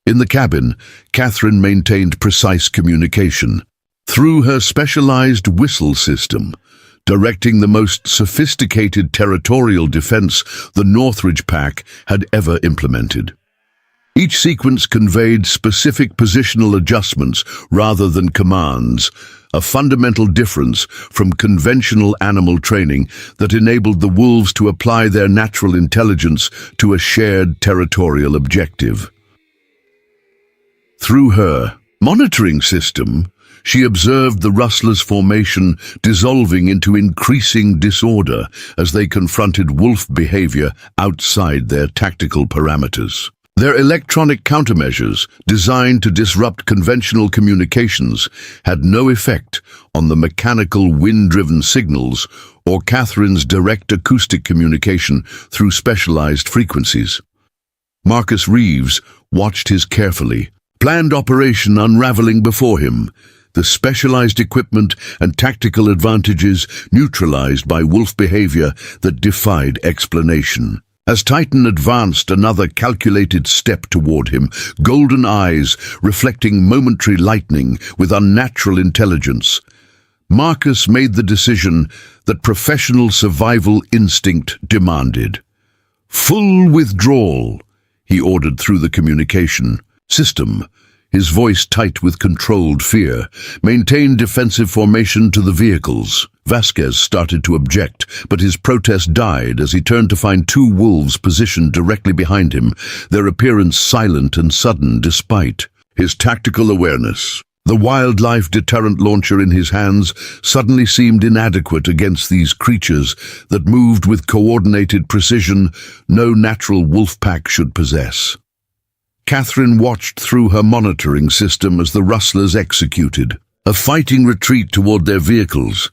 In the cabin, Catherine maintained precise communication through her specialized whistle system, directing the most sophisticated territorial defense the Northridge pack had ever implemented. Each sequence conveyed specific positional adjustments rather than commands, a fundamental difference from conventional animal training that enabled the wolves to apply their natural intelligence to a shared territorial objective. Through her monitoring system, she observed the rustlers' formation dissolving into increasing disorder as they confronted wolf behavior outside their tactical parameters. Their electronic countermeasures, designed to disrupt conventional communications, had no effect on the mechanical wind-driven signals or Catherine's direct acoustic communication through specialized frequencies. Marcus Reeves watched his carefully, planned operation unraveling before him, the specialized equipment and tactical advantages neutralized by wolf behavior that defied explanation. As Titan advanced another calculated step toward him, golden eyes reflecting momentary lightning with unnatural intelligence, Marcus made the decision that professional survival instinct demanded. "Full withdrawal," he ordered through the communication system, his voice tight with controlled fear. "Maintain defensive formation to the vehicles." Vasquez started to object, but his protest died as he turned to find two wolves positioned directly behind him, their appearance silent and sudden despite his tactical awareness. The wildlife deterrent launcher in his hands suddenly seemed inadequate against these creatures that moved with coordinated precision no natural wolf pack should possess. Catherine watched through her monitoring system as the rustlers executed a fighting retreat toward their vehicles,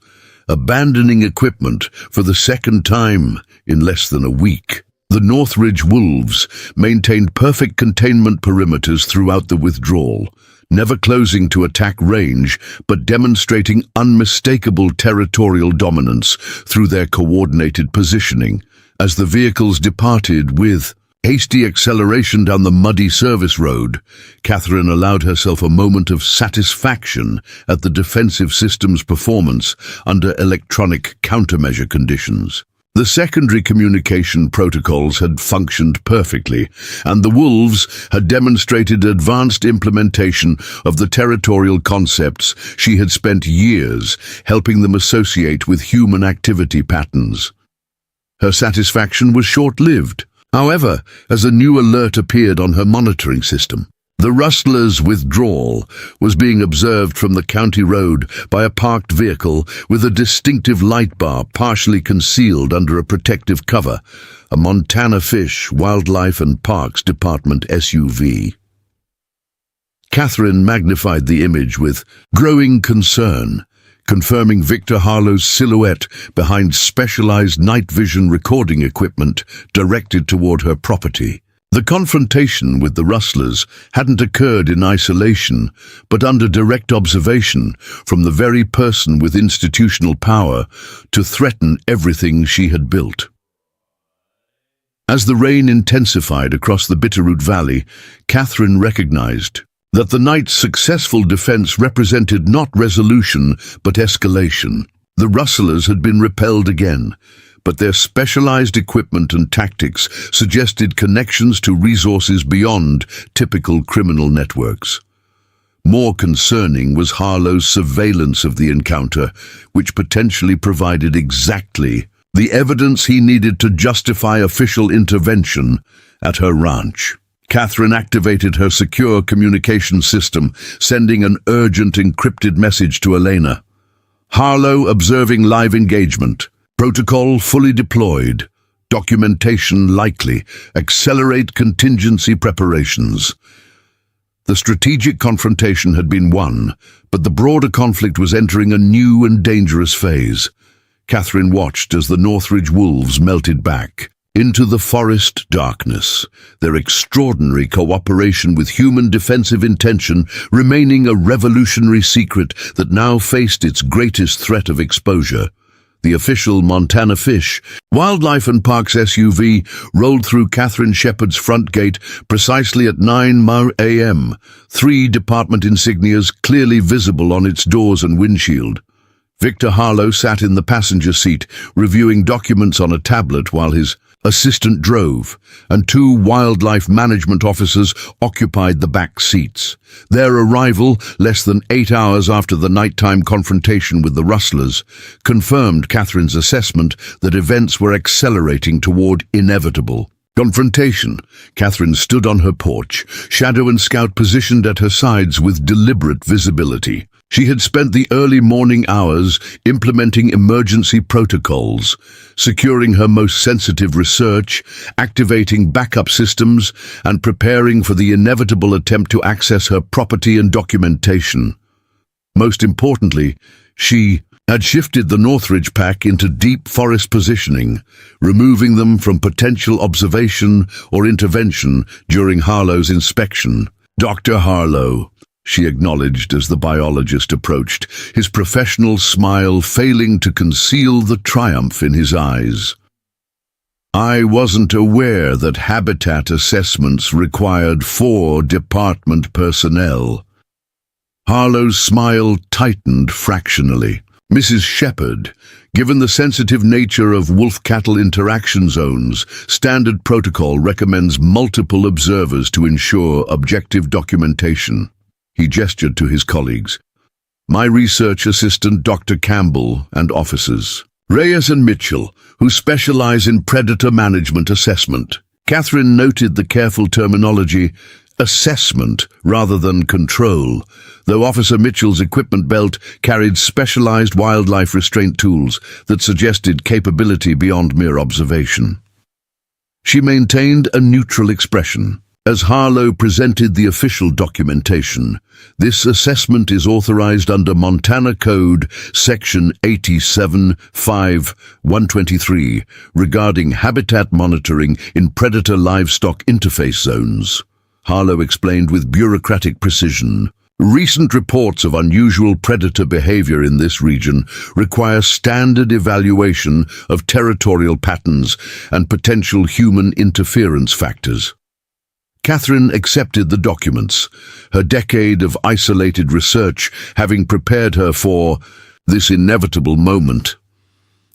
abandoning equipment for the second time in less than a week. The Northridge Wolves maintained perfect containment perimeters throughout the withdrawal, never closing to attack range, but demonstrating unmistakable territorial dominance through their coordinated positioning. As the vehicles departed with hasty acceleration down the muddy service road, Catherine allowed herself a moment of satisfaction at the defensive system's performance under electronic countermeasure conditions. The secondary communication protocols had functioned perfectly, and the wolves had demonstrated advanced implementation of the territorial concepts she had spent years helping them associate with human activity patterns. Her satisfaction was short-lived. However, as a new alert appeared on her monitoring system, the rustlers' withdrawal was being observed from the county road by a parked vehicle with a distinctive light bar partially concealed under a protective cover, a Montana Fish, Wildlife and Parks Department SUV. Catherine magnified the image with growing concern, confirming Victor Harlow's silhouette behind specialized night vision recording equipment directed toward her property. The confrontation with the rustlers hadn't occurred in isolation, but under direct observation from the very person with institutional power to threaten everything she had built. As the rain intensified across the Bitterroot Valley, Catherine recognized that the night's successful defense represented not resolution but escalation. The rustlers had been repelled again, but their specialized equipment and tactics suggested connections to resources beyond typical criminal networks. More concerning was Harlow's surveillance of the encounter, which potentially provided exactly the evidence he needed to justify official intervention at her ranch. Catherine activated her secure communication system, sending an urgent encrypted message to Elena. "Harlow observing live engagement. Protocol fully deployed. Documentation likely. Accelerate contingency preparations." The strategic confrontation had been won, but the broader conflict was entering a new and dangerous phase. Catherine watched as the Northridge Wolves melted back into the forest darkness, their extraordinary cooperation with human defensive intention remaining a revolutionary secret that now faced its greatest threat of exposure. The official Montana Fish, Wildlife and Parks SUV rolled through Catherine Shepard's front gate precisely at 9 a.m., 3 department insignias clearly visible on its doors and windshield. Victor Harlow sat in the passenger seat, reviewing documents on a tablet while his assistant drove, and 2 wildlife management officers occupied the back seats. Their arrival, less than 8 hours after the nighttime confrontation with the rustlers, confirmed Catherine's assessment that events were accelerating toward inevitable confrontation. Catherine stood on her porch, Shadow and Scout positioned at her sides with deliberate visibility. She had spent the early morning hours implementing emergency protocols, securing her most sensitive research, activating backup systems, and preparing for the inevitable attempt to access her property and documentation. Most importantly, she had shifted the Northridge pack into deep forest positioning, removing them from potential observation or intervention during Harlow's inspection. "Dr. Harlow," she acknowledged as the biologist approached, his professional smile failing to conceal the triumph in his eyes. "I wasn't aware that habitat assessments required 4 department personnel." Harlow's smile tightened fractionally. "Mrs. Shepherd, given the sensitive nature of wolf-cattle interaction zones, standard protocol recommends multiple observers to ensure objective documentation." He gestured to his colleagues. "My research assistant, Dr. Campbell, and officers. Reyes and Mitchell, who specialize in predator management assessment." Catherine noted the careful terminology, assessment rather than control, though Officer Mitchell's equipment belt carried specialized wildlife restraint tools that suggested capability beyond mere observation. She maintained a neutral expression. As Harlow presented the official documentation, "This assessment is authorized under Montana Code Section 87-5-123 regarding habitat monitoring in predator livestock interface zones." Harlow explained with bureaucratic precision. "Recent reports of unusual predator behavior in this region require standard evaluation of territorial patterns and potential human interference factors." Catherine accepted the documents, her decade of isolated research having prepared her for this inevitable moment.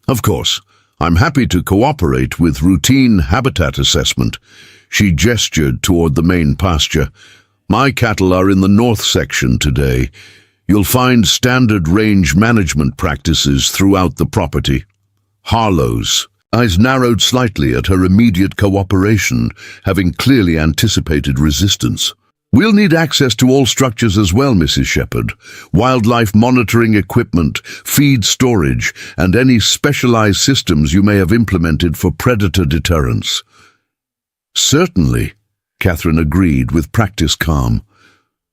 "Of course, I'm happy to cooperate with routine habitat assessment." She gestured toward the main pasture. "My cattle are in the north section today. You'll find standard range management practices throughout the property." Harlow's eyes narrowed slightly at her immediate cooperation, having clearly anticipated resistance. "We'll need access to all structures as well, Mrs. Shepherd. Wildlife monitoring equipment, feed storage, and any specialized systems you may have implemented for predator deterrence." "Certainly," Catherine agreed with practiced calm.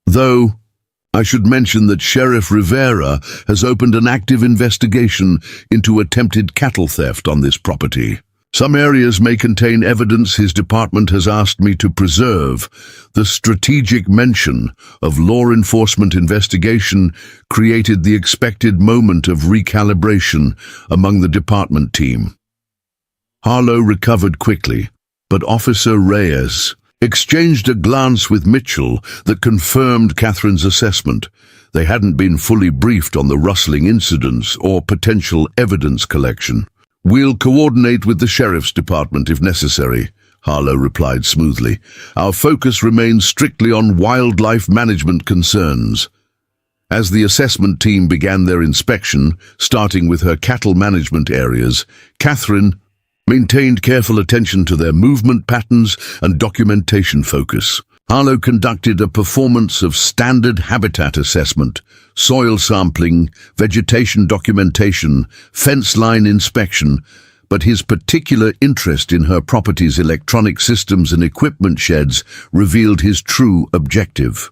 "Though, I should mention that Sheriff Rivera has opened an active investigation into attempted cattle theft on this property. Some areas may contain evidence his department has asked me to preserve." The strategic mention of law enforcement investigation created the expected moment of recalibration among the department team. Harlow recovered quickly, but Officer Reyes exchanged a glance with Mitchell that confirmed Catherine's assessment. They hadn't been fully briefed on the rustling incidents or potential evidence collection. "We'll coordinate with the Sheriff's Department if necessary," Harlow replied smoothly. "Our focus remains strictly on wildlife management concerns." As the assessment team began their inspection, starting with her cattle management areas, Catherine maintained careful attention to their movement patterns and documentation focus. Harlow conducted a performance of standard habitat assessment, soil sampling, vegetation documentation, fence line inspection, but his particular interest in her property's electronic systems and equipment sheds revealed his true objective.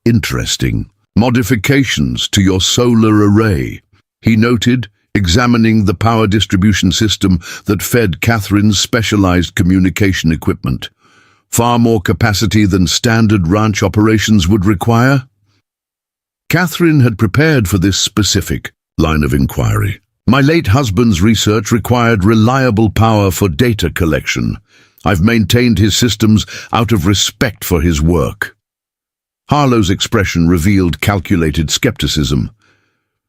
"Interesting. Modifications to your solar array," he noted, examining the power distribution system that fed Catherine's specialized communication equipment. "Far more capacity than standard ranch operations would require?" Catherine had prepared for this specific line of inquiry. "My late husband's research required reliable power for data collection. I've maintained his systems out of respect for his work." Harlow's expression revealed calculated skepticism.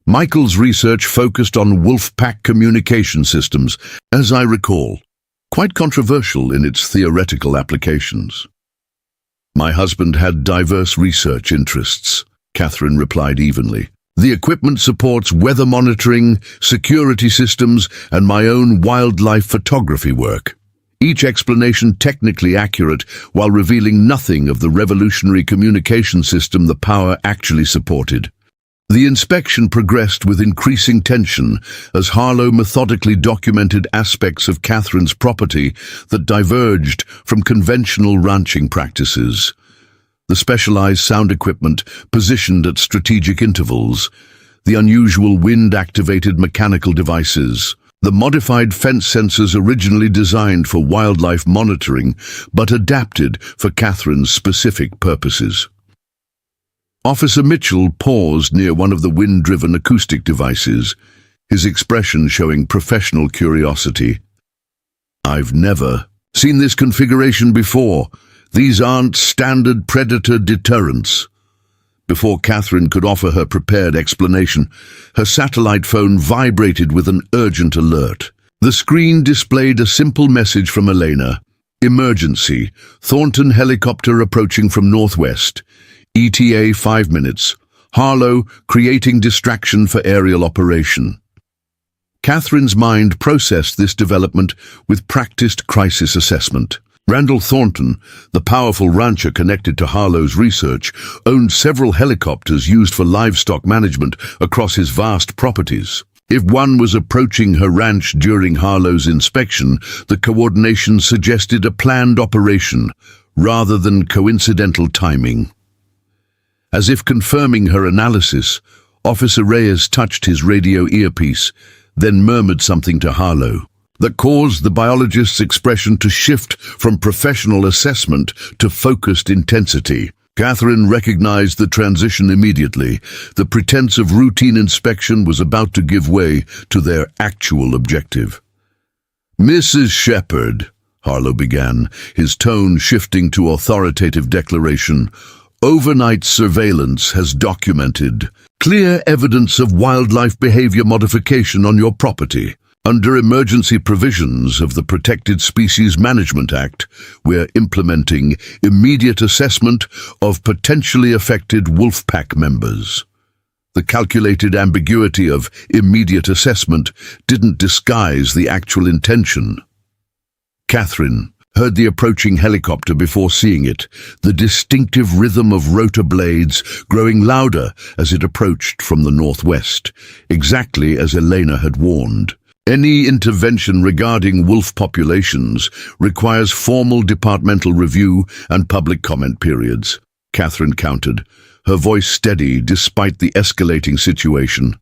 "Michael's research focused on wolf pack communication systems, as I recall. Quite controversial in its theoretical applications." "My husband had diverse research interests," Catherine replied evenly. "The equipment supports weather monitoring, security systems, and my own wildlife photography work. Each explanation technically accurate while revealing nothing of the revolutionary communication system the power actually supported." The inspection progressed with increasing tension as Harlow methodically documented aspects of Catherine's property that diverged from conventional ranching practices. The specialized sound equipment positioned at strategic intervals, the unusual wind-activated mechanical devices, the modified fence sensors originally designed for wildlife monitoring but adapted for Catherine's specific purposes. Officer Mitchell paused near one of the wind-driven acoustic devices, his expression showing professional curiosity. "I've never seen this configuration before. These aren't standard predator deterrents." Before Catherine could offer her prepared explanation, her satellite phone vibrated with an urgent alert. The screen displayed a simple message from Elena. "Emergency. Thornton helicopter approaching from northwest. ETA 5 minutes. Harlow creating distraction for aerial operation." Catherine's mind processed this development with practiced crisis assessment. Randall Thornton, the powerful rancher connected to Harlow's research, owned several helicopters used for livestock management across his vast properties. If one was approaching her ranch during Harlow's inspection, the coordination suggested a planned operation rather than coincidental timing. As if confirming her analysis, Officer Reyes touched his radio earpiece, then murmured something to Harlow that caused the biologist's expression to shift from professional assessment to focused intensity. Catherine recognized the transition immediately. The pretense of routine inspection was about to give way to their actual objective. "Mrs. Shepherd," Harlow began, his tone shifting to authoritative declaration, "overnight surveillance has documented clear evidence of wildlife behavior modification on your property. Under emergency provisions of the Protected Species Management Act, we're implementing immediate assessment of potentially affected wolf pack members." The calculated ambiguity of immediate assessment didn't disguise the actual intention. Catherine heard the approaching helicopter before seeing it, the distinctive rhythm of rotor blades growing louder as it approached from the northwest, exactly as Elena had warned. Any intervention regarding wolf populations requires formal departmental review and public comment periods, Catherine countered, her voice steady despite the escalating situation.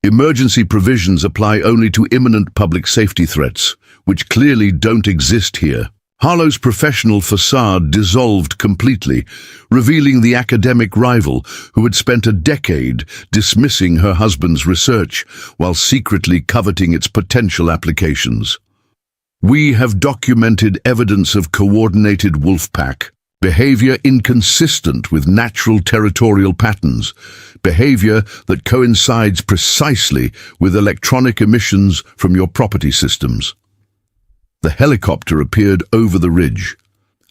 Emergency provisions apply only to imminent public safety threats, which clearly don't exist here. Harlow's professional facade dissolved completely, revealing the academic rival who had spent a decade dismissing her husband's research while secretly coveting its potential applications. "We have documented evidence of coordinated wolf pack, behavior inconsistent with natural territorial patterns, behavior that coincides precisely with electronic emissions from your property systems." The helicopter appeared over the ridge,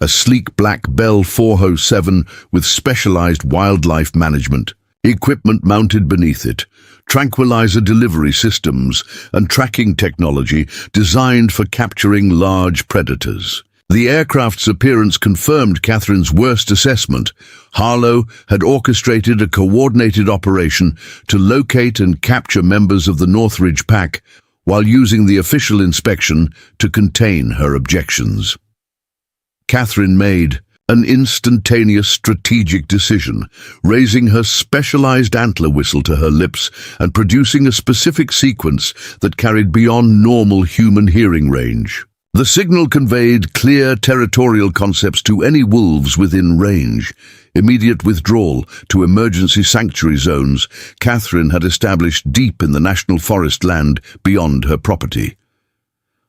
a sleek black Bell 407 with specialized wildlife management, equipment mounted beneath it, tranquilizer delivery systems, and tracking technology designed for capturing large predators. The aircraft's appearance confirmed Catherine's worst assessment. Harlow had orchestrated a coordinated operation to locate and capture members of the Northridge Pack while using the official inspection to contain her objections. Catherine made an instantaneous strategic decision, raising her specialized antler whistle to her lips and producing a specific sequence that carried beyond normal human hearing range. The signal conveyed clear territorial concepts to any wolves within range. Immediate withdrawal to emergency sanctuary zones Catherine had established deep in the national forest land beyond her property.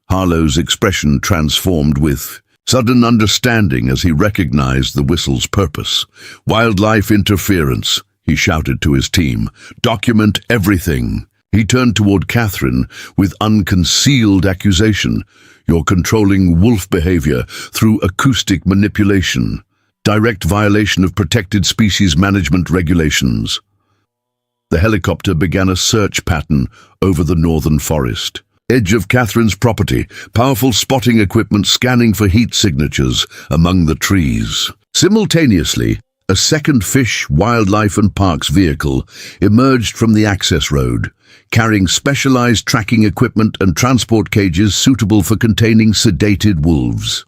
Harlow's expression transformed with sudden understanding as he recognized the whistle's purpose. "Wildlife interference," he shouted to his team. "Document everything." He turned toward Catherine with unconcealed accusation. "You're controlling wolf behavior through acoustic manipulation. Direct violation of protected species management regulations." The helicopter began a search pattern over the northern forest. Edge of Catherine's property, powerful spotting equipment scanning for heat signatures among the trees. Simultaneously, a second Fish, Wildlife and Parks vehicle emerged from the access road, carrying specialized tracking equipment and transport cages suitable for containing sedated wolves.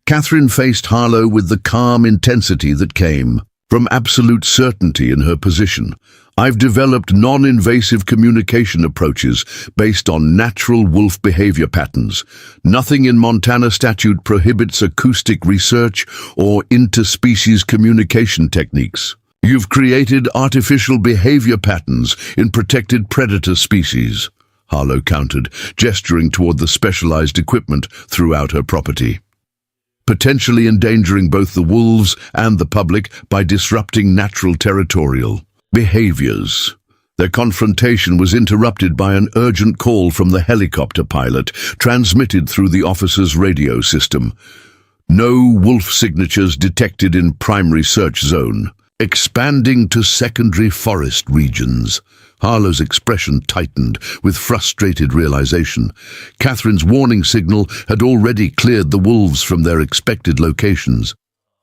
Catherine faced Harlow with the calm intensity that came From absolute certainty in her position, I've developed non-invasive communication approaches based on natural wolf behavior patterns. Nothing in Montana statute prohibits acoustic research or interspecies communication techniques. You've created artificial behavior patterns in protected predator species, Harlow countered, gesturing toward the specialized equipment throughout her property, potentially endangering both the wolves and the public by disrupting natural territorial behaviors. Their confrontation was interrupted by an urgent call from the helicopter pilot, transmitted through the officer's radio system. No wolf signatures detected in primary search zone. Expanding to secondary forest regions. Harlow's expression tightened with frustrated realization. Catherine's warning signal had already cleared the wolves from their expected locations.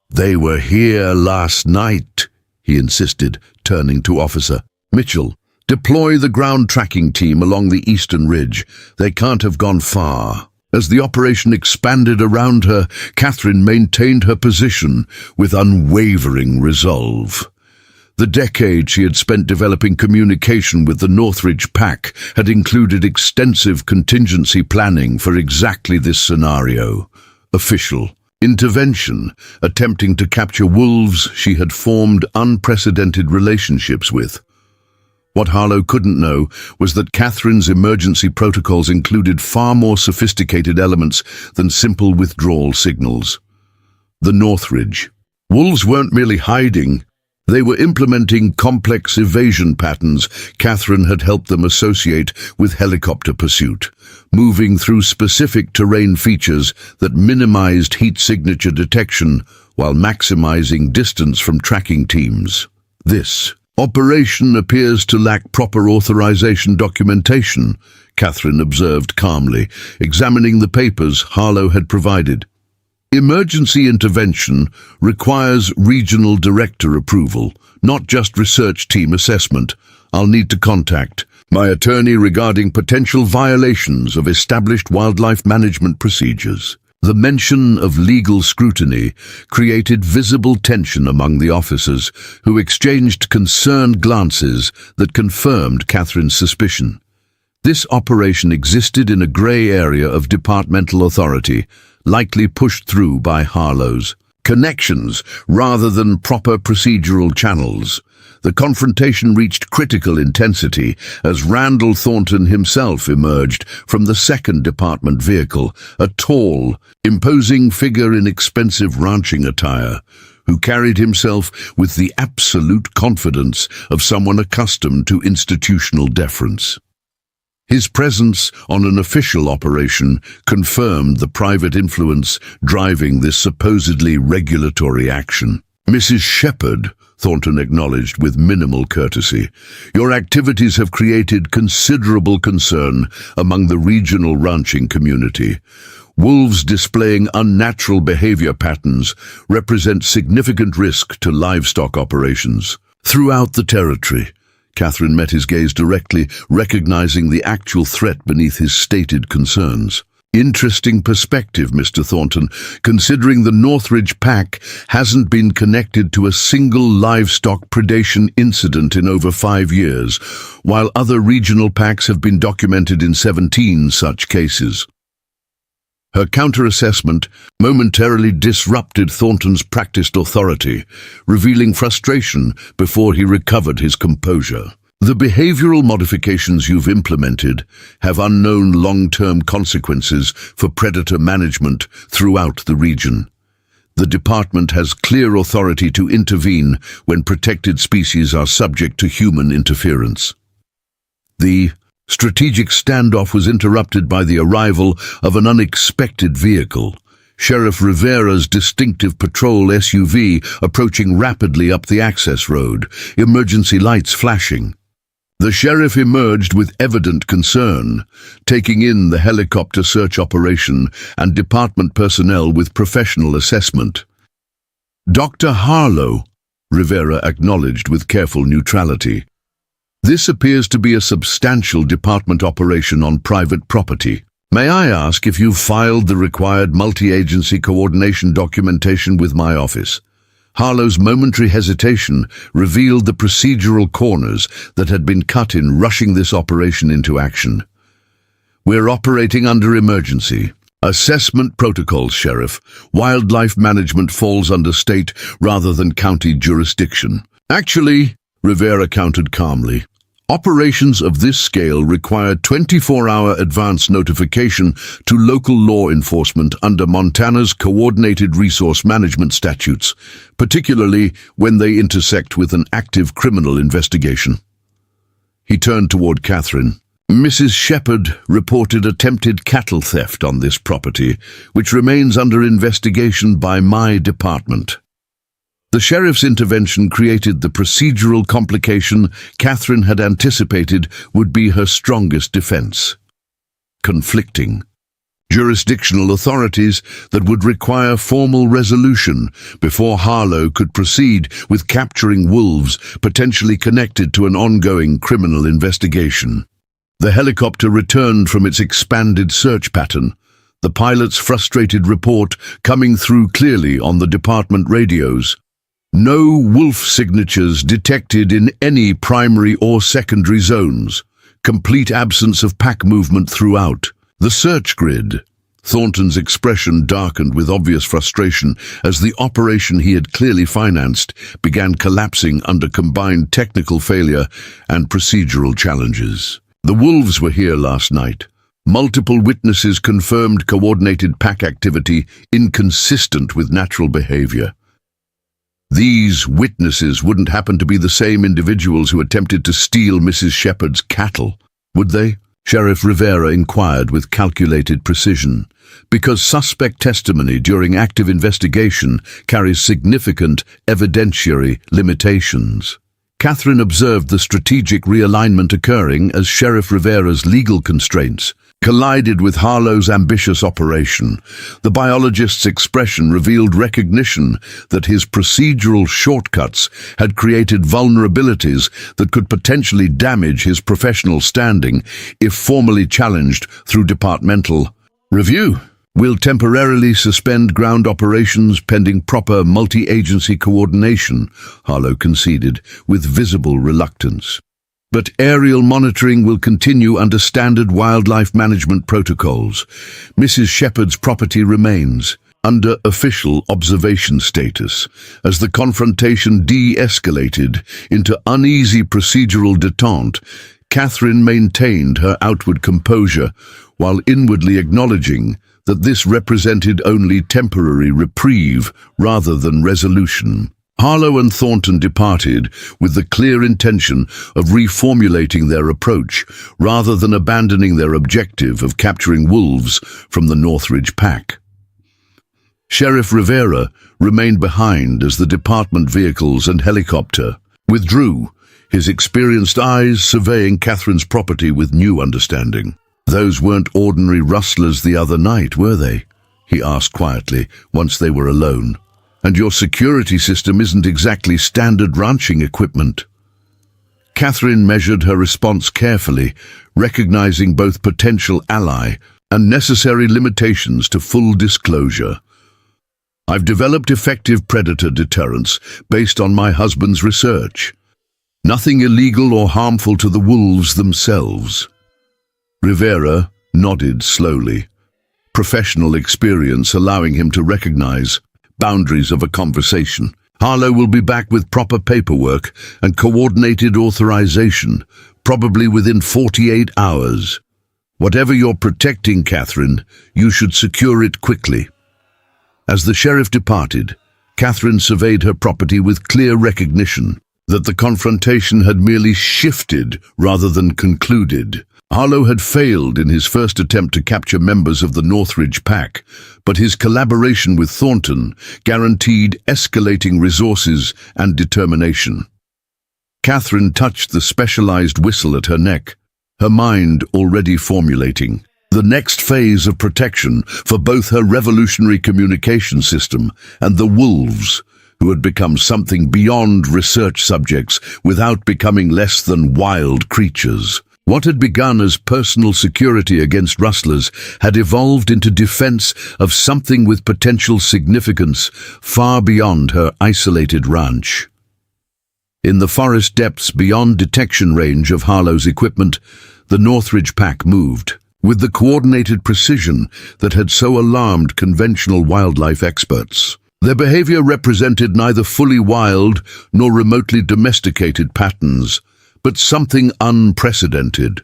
"They were here last night," he insisted, turning to Officer Mitchell. "Deploy the ground tracking team along the eastern ridge. They can't have gone far." As the operation expanded around her, Catherine maintained her position with unwavering resolve. The decade she had spent developing communication with the Northridge Pack had included extensive contingency planning for exactly this scenario. Official intervention, attempting to capture wolves she had formed unprecedented relationships with. What Harlow couldn't know was that Catherine's emergency protocols included far more sophisticated elements than simple withdrawal signals. The Northridge. Wolves weren't merely hiding. They were implementing complex evasion patterns Catherine had helped them associate with helicopter pursuit, moving through specific terrain features that minimized heat signature detection while maximizing distance from tracking teams. This operation appears to lack proper authorization documentation, Catherine observed calmly, examining the papers Harlow had provided. Emergency intervention requires regional director approval, not just research team assessment. I'll need to contact my attorney regarding potential violations of established wildlife management procedures. The mention of legal scrutiny created visible tension among the officers, who exchanged concerned glances that confirmed Catherine's suspicion. This operation existed in a grey area of departmental authority, likely pushed through by Harlow's connections rather than proper procedural channels. The confrontation reached critical intensity as Randall Thornton himself emerged from the second department vehicle, a tall, imposing figure in expensive ranching attire, who carried himself with the absolute confidence of someone accustomed to institutional deference. His presence on an official operation confirmed the private influence driving this supposedly regulatory action. "Mrs. Shepherd," Thornton acknowledged with minimal courtesy, "your activities have created considerable concern among the regional ranching community. Wolves displaying unnatural behavior patterns represent significant risk to livestock operations throughout the territory." Catherine met his gaze directly, recognizing the actual threat beneath his stated concerns. "Interesting perspective, Mr. Thornton, considering the Northridge Pack hasn't been connected to a single livestock predation incident in over 5 years, while other regional packs have been documented in 17 such cases." Her counter-assessment momentarily disrupted Thornton's practiced authority, revealing frustration before he recovered his composure. "The behavioral modifications you've implemented have unknown long-term consequences for predator management throughout the region. The department has clear authority to intervene when protected species are subject to human interference." The strategic standoff was interrupted by the arrival of an unexpected vehicle. Sheriff Rivera's distinctive patrol SUV approaching rapidly up the access road, emergency lights flashing. The sheriff emerged with evident concern, taking in the helicopter search operation and department personnel with professional assessment. "Dr. Harlow," Rivera acknowledged with careful neutrality. "This appears to be a substantial department operation on private property. May I ask if you've filed the required multi-agency coordination documentation with my office?" Harlow's momentary hesitation revealed the procedural corners that had been cut in rushing this operation into action. "We're operating under emergency. Assessment protocols, Sheriff. Wildlife management falls under state rather than county jurisdiction." "Actually," Rivera countered calmly, "operations of this scale require 24-hour advance notification to local law enforcement under Montana's Coordinated Resource Management statutes, particularly when they intersect with an active criminal investigation." He turned toward Catherine. "Mrs. Shepherd reported attempted cattle theft on this property, which remains under investigation by my department." The sheriff's intervention created the procedural complication Catherine had anticipated would be her strongest defense. Conflicting jurisdictional authorities that would require formal resolution before Harlow could proceed with capturing wolves potentially connected to an ongoing criminal investigation. The helicopter returned from its expanded search pattern, the pilot's frustrated report coming through clearly on the department radios. "No wolf signatures detected in any primary or secondary zones. Complete absence of pack movement throughout. The search grid." Thornton's expression darkened with obvious frustration as the operation he had clearly financed began collapsing under combined technical failure and procedural challenges. "The wolves were here last night. Multiple witnesses confirmed coordinated pack activity inconsistent with natural behavior." These witnesses wouldn't happen to be the same individuals who attempted to steal Mrs. Shepherd's cattle, would they? Sheriff Rivera inquired with calculated precision, because suspect testimony during active investigation carries significant evidentiary limitations. Catherine observed the strategic realignment occurring as Sheriff Rivera's legal constraints collided with Harlow's ambitious operation. The biologist's expression revealed recognition that his procedural shortcuts had created vulnerabilities that could potentially damage his professional standing if formally challenged through departmental review. "We'll temporarily suspend ground operations pending proper multi-agency coordination," Harlow conceded, with visible reluctance. "But aerial monitoring will continue under standard wildlife management protocols. Mrs. Shepherd's property remains under official observation status." As the confrontation de-escalated into uneasy procedural detente, Catherine maintained her outward composure while inwardly acknowledging that this represented only temporary reprieve rather than resolution. Harlow and Thornton departed with the clear intention of reformulating their approach rather than abandoning their objective of capturing wolves from the Northridge pack. Sheriff Rivera remained behind as the department vehicles and helicopter withdrew, his experienced eyes surveying Catherine's property with new understanding. "Those weren't ordinary rustlers the other night, were they?" he asked quietly once they were alone. "And your security system isn't exactly standard ranching equipment." Catherine measured her response carefully, recognizing both potential ally and necessary limitations to full disclosure. "I've developed effective predator deterrence based on my husband's research. Nothing illegal or harmful to the wolves themselves." Rivera nodded slowly, professional experience allowing him to recognize boundaries of a conversation. "Harlow will be back with proper paperwork and coordinated authorization, probably within 48 hours. Whatever you're protecting, Catherine, you should secure it quickly." As the sheriff departed, Catherine surveyed her property with clear recognition that the confrontation had merely shifted rather than concluded. Harlow had failed in his first attempt to capture members of the Northridge pack, but his collaboration with Thornton guaranteed escalating resources and determination. Catherine touched the specialized whistle at her neck, her mind already formulating the next phase of protection for both her revolutionary communication system and the wolves, who had become something beyond research subjects without becoming less than wild creatures. What had begun as personal security against rustlers had evolved into defense of something with potential significance far beyond her isolated ranch. In the forest depths beyond detection range of Harlow's equipment, the Northridge pack moved, with the coordinated precision that had so alarmed conventional wildlife experts. Their behavior represented neither fully wild nor remotely domesticated patterns, but something unprecedented.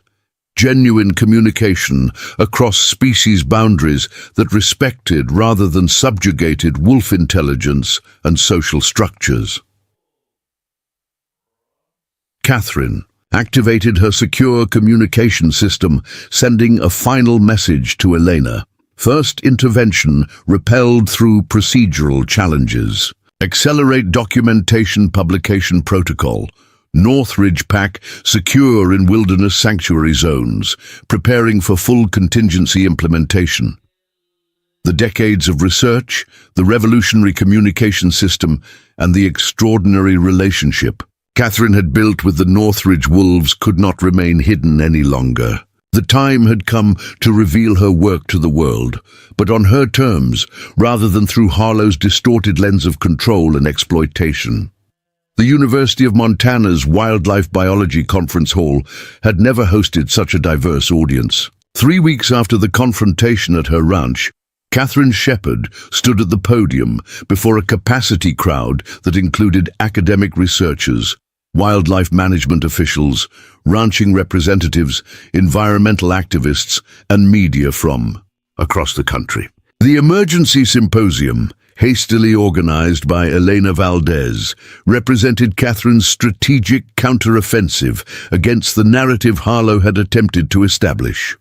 Genuine communication across species boundaries that respected rather than subjugated wolf intelligence and social structures. Catherine activated her secure communication system, sending a final message to Elena. First intervention repelled through procedural challenges. Accelerate documentation publication protocol. Northridge pack secure in wilderness sanctuary zones, preparing for full contingency implementation. The decades of research, the revolutionary communication system, and the extraordinary relationship Catherine had built with the Northridge wolves could not remain hidden any longer. The time had come to reveal her work to the world, but on her terms, rather than through Harlow's distorted lens of control and exploitation. The University of Montana's Wildlife Biology Conference Hall had never hosted such a diverse audience. 3 weeks after the confrontation at her ranch, Catherine Shepherd stood at the podium before a capacity crowd that included academic researchers, wildlife management officials, ranching representatives, environmental activists, and media from across the country. The emergency symposium, hastily organized by Elena Valdez, represented Catherine's strategic counteroffensive against the narrative Harlow had attempted to establish.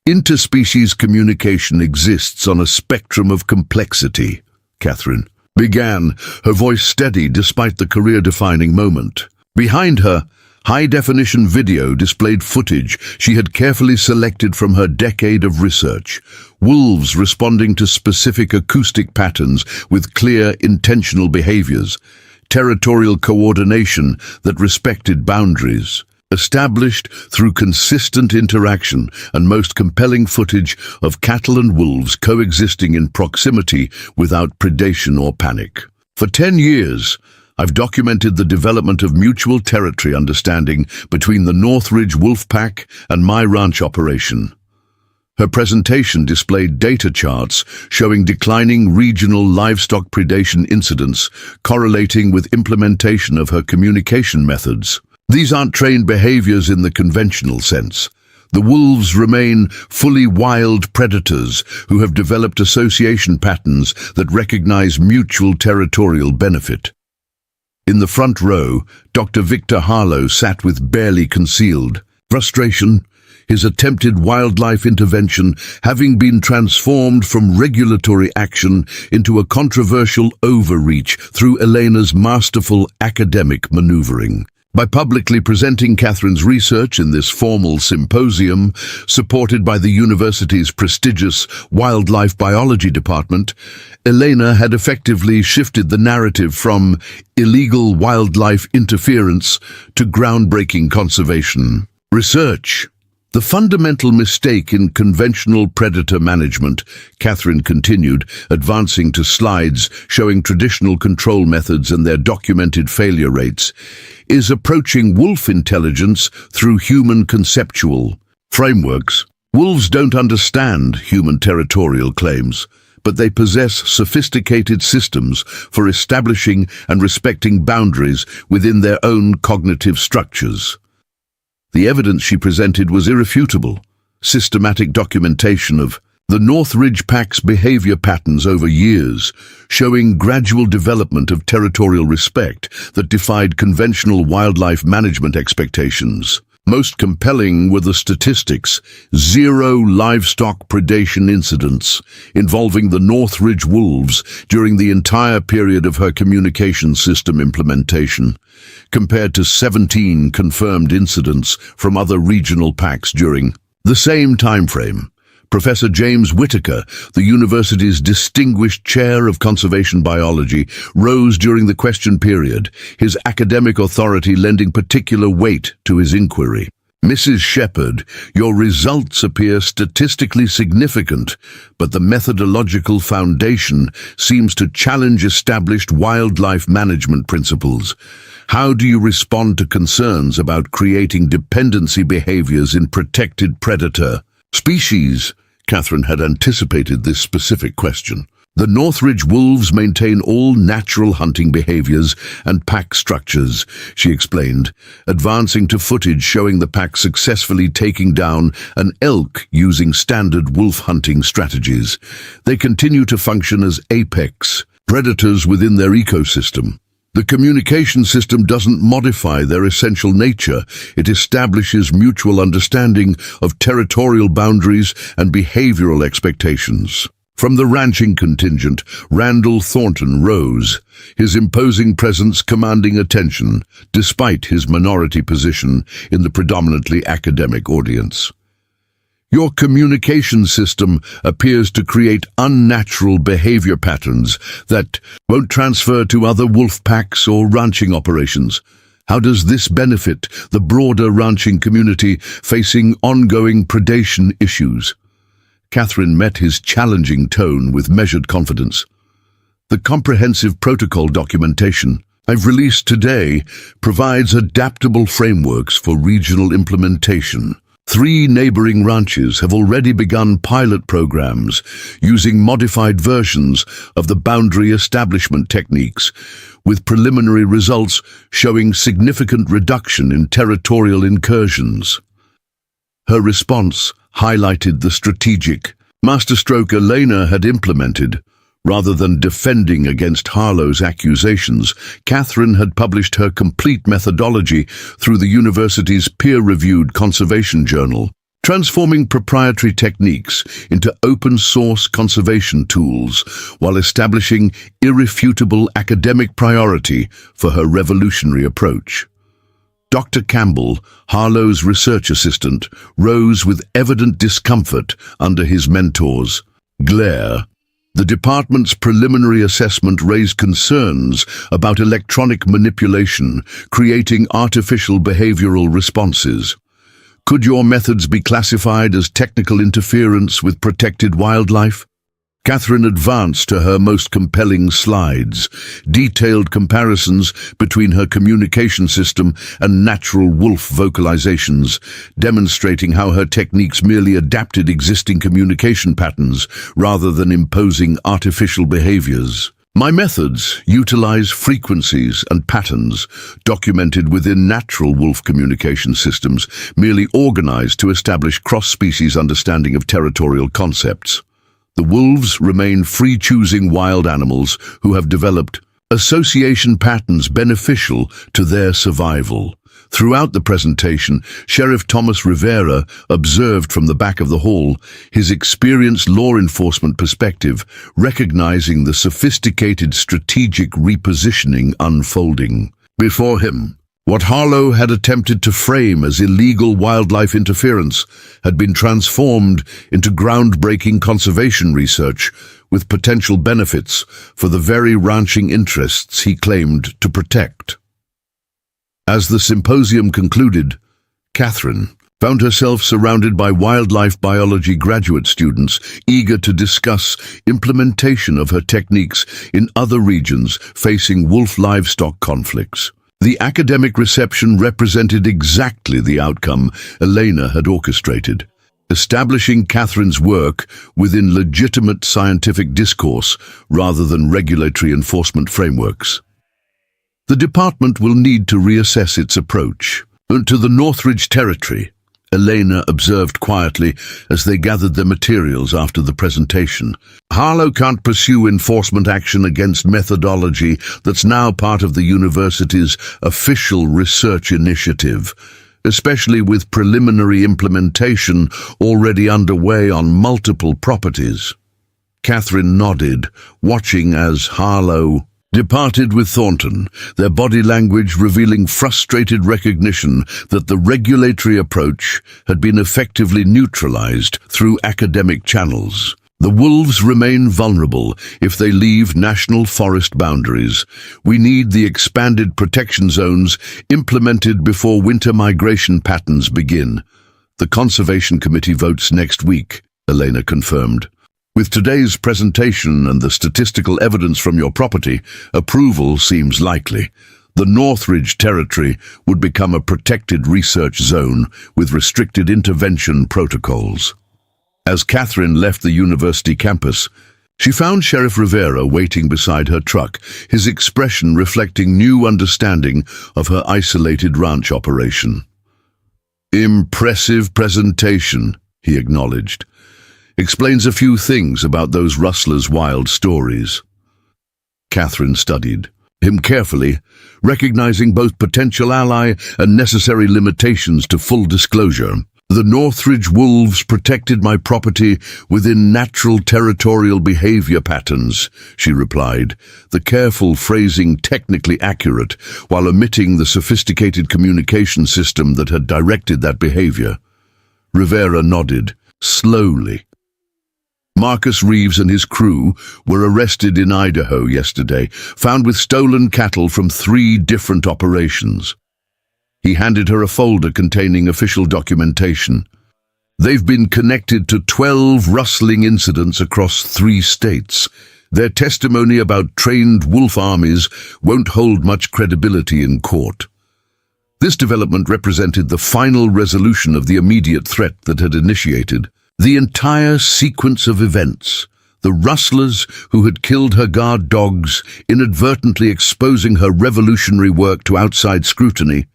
Interspecies communication exists on a spectrum of complexity, Catherine began, her voice steady despite the career-defining moment. Behind her, high-definition video displayed footage she had carefully selected from her decade of research. Wolves responding to specific acoustic patterns with clear, intentional behaviors. Territorial coordination that respected boundaries. Established through consistent interaction and most compelling footage of cattle and wolves coexisting in proximity without predation or panic. For 10 years, I've documented the development of mutual territory understanding between the Northridge wolf pack and my ranch operation. Her presentation displayed data charts showing declining regional livestock predation incidents correlating with implementation of her communication methods. These aren't trained behaviors in the conventional sense. The wolves remain fully wild predators who have developed association patterns that recognize mutual territorial benefit. In the front row, Dr. Victor Harlow sat with barely concealed frustration, his attempted wildlife intervention having been transformed from regulatory action into a controversial overreach through Elena's masterful academic maneuvering. By publicly presenting Catherine's research in this formal symposium, supported by the university's prestigious wildlife biology department, Elena had effectively shifted the narrative from illegal wildlife interference to groundbreaking conservation research. The fundamental mistake in conventional predator management, Catherine continued, advancing to slides showing traditional control methods and their documented failure rates, is approaching wolf intelligence through human conceptual frameworks. Wolves don't understand human territorial claims, but they possess sophisticated systems for establishing and respecting boundaries within their own cognitive structures. The evidence she presented was irrefutable, systematic documentation of the Northridge pack's behavior patterns over years, showing gradual development of territorial respect that defied conventional wildlife management expectations. Most compelling were the statistics: 0 livestock predation incidents involving the Northridge wolves during the entire period of her communication system implementation, compared to 17 confirmed incidents from other regional packs during the same time frame. Professor James Whitaker, the university's distinguished chair of conservation biology, rose during the question period, his academic authority lending particular weight to his inquiry. Mrs. Shepherd, your results appear statistically significant, but the methodological foundation seems to challenge established wildlife management principles. How do you respond to concerns about creating dependency behaviors in protected predator species? Catherine had anticipated this specific question. The Northridge wolves maintain all natural hunting behaviors and pack structures, she explained, advancing to footage showing the pack successfully taking down an elk using standard wolf hunting strategies. They continue to function as apex predators within their ecosystem. The communication system doesn't modify their essential nature. It establishes mutual understanding of territorial boundaries and behavioral expectations. From the ranching contingent, Randall Thornton rose, his imposing presence commanding attention, despite his minority position in the predominantly academic audience. Your communication system appears to create unnatural behavior patterns that won't transfer to other wolf packs or ranching operations. How does this benefit the broader ranching community facing ongoing predation issues? Catherine met his challenging tone with measured confidence. The comprehensive protocol documentation I've released today provides adaptable frameworks for regional implementation. 3 neighboring ranches have already begun pilot programs using modified versions of the boundary establishment techniques, with preliminary results showing significant reduction in territorial incursions. Her response highlighted the strategic masterstroke Elena had implemented. Rather than defending against Harlow's accusations, Catherine had published her complete methodology through the university's peer-reviewed conservation journal, transforming proprietary techniques into open-source conservation tools while establishing irrefutable academic priority for her revolutionary approach. Dr. Campbell, Harlow's research assistant, rose with evident discomfort under his mentor's glare. The department's preliminary assessment raised concerns about electronic manipulation, creating artificial behavioral responses. Could your methods be classified as technical interference with protected wildlife? Catherine advanced to her most compelling slides, detailed comparisons between her communication system and natural wolf vocalizations, demonstrating how her techniques merely adapted existing communication patterns rather than imposing artificial behaviors. My methods utilize frequencies and patterns documented within natural wolf communication systems, merely organized to establish cross-species understanding of territorial concepts. The wolves remain free-choosing wild animals who have developed association patterns beneficial to their survival. Throughout the presentation, Sheriff Thomas Rivera observed from the back of the hall, his experienced law enforcement perspective, recognizing the sophisticated strategic repositioning unfolding before him. What Harlow had attempted to frame as illegal wildlife interference had been transformed into groundbreaking conservation research with potential benefits for the very ranching interests he claimed to protect. As the symposium concluded, Catherine found herself surrounded by wildlife biology graduate students eager to discuss implementation of her techniques in other regions facing wolf-livestock conflicts. The academic reception represented exactly the outcome Elena had orchestrated, establishing Catherine's work within legitimate scientific discourse rather than regulatory enforcement frameworks. The department will need to reassess its approach. To the Northridge territory, Elena observed quietly as they gathered their materials after the presentation. Harlow can't pursue enforcement action against methodology that's now part of the university's official research initiative, especially with preliminary implementation already underway on multiple properties. Catherine nodded, watching as Harlow departed with Thornton, their body language revealing frustrated recognition that the regulatory approach had been effectively neutralized through academic channels. The wolves remain vulnerable if they leave national forest boundaries. We need the expanded protection zones implemented before winter migration patterns begin. The Conservation Committee votes next week, Elena confirmed. With today's presentation and the statistical evidence from your property, approval seems likely. The Northridge territory would become a protected research zone with restricted intervention protocols. As Catherine left the university campus, she found Sheriff Rivera waiting beside her truck, his expression reflecting new understanding of her isolated ranch operation. "Impressive presentation," he acknowledged. "Explains a few things about those rustlers' wild stories." Catherine studied him carefully, recognizing both potential ally and necessary limitations to full disclosure. "The Northridge wolves protected my property within natural territorial behavior patterns," she replied, the careful phrasing technically accurate, while omitting the sophisticated communication system that had directed that behavior. Rivera nodded, slowly. "Marcus Reeves and his crew were arrested in Idaho yesterday, found with stolen cattle from 3 different operations." He handed her a folder containing official documentation. "They've been connected to 12 rustling incidents across 3 states. Their testimony about trained wolf armies won't hold much credibility in court." This development represented the final resolution of the immediate threat that had initiated the entire sequence of events. The rustlers who had killed her guard dogs, inadvertently exposing her revolutionary work to outside scrutiny,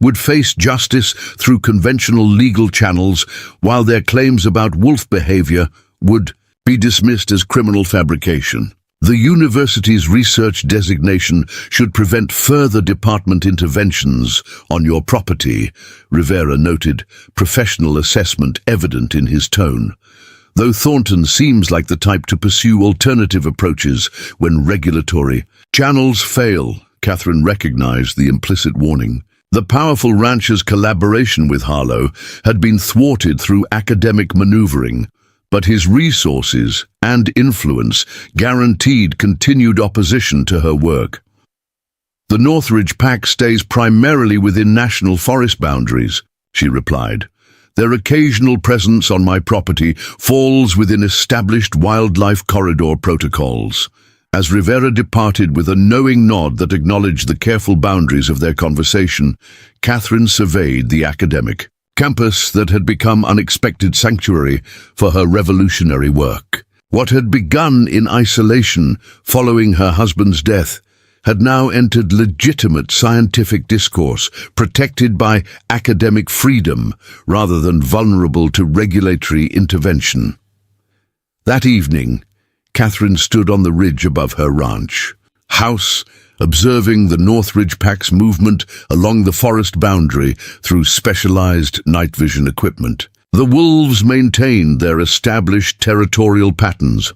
would face justice through conventional legal channels, while their claims about wolf behavior would be dismissed as criminal fabrication. "The university's research designation should prevent further department interventions on your property," Rivera noted, professional assessment evident in his tone. Though Thornton seems like the type to pursue alternative approaches when regulatory channels fail, Catherine recognized the implicit warning. The powerful rancher's collaboration with Harlow had been thwarted through academic maneuvering, but his resources and influence guaranteed continued opposition to her work. "The Northridge pact stays primarily within national forest boundaries," she replied. "Their occasional presence on my property falls within established wildlife corridor protocols." As Rivera departed with a knowing nod that acknowledged the careful boundaries of their conversation, Catherine surveyed the academic campus that had become unexpected sanctuary for her revolutionary work. What had begun in isolation following her husband's death had now entered legitimate scientific discourse, protected by academic freedom rather than vulnerable to regulatory intervention. That evening, Catherine stood on the ridge above her ranch house, observing the Northridge Pact's movement along the forest boundary through specialized night vision equipment. The wolves maintained their established territorial patterns,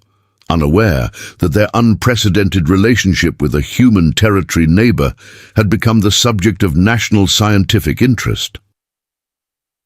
unaware that their unprecedented relationship with a human territory neighbor had become the subject of national scientific interest.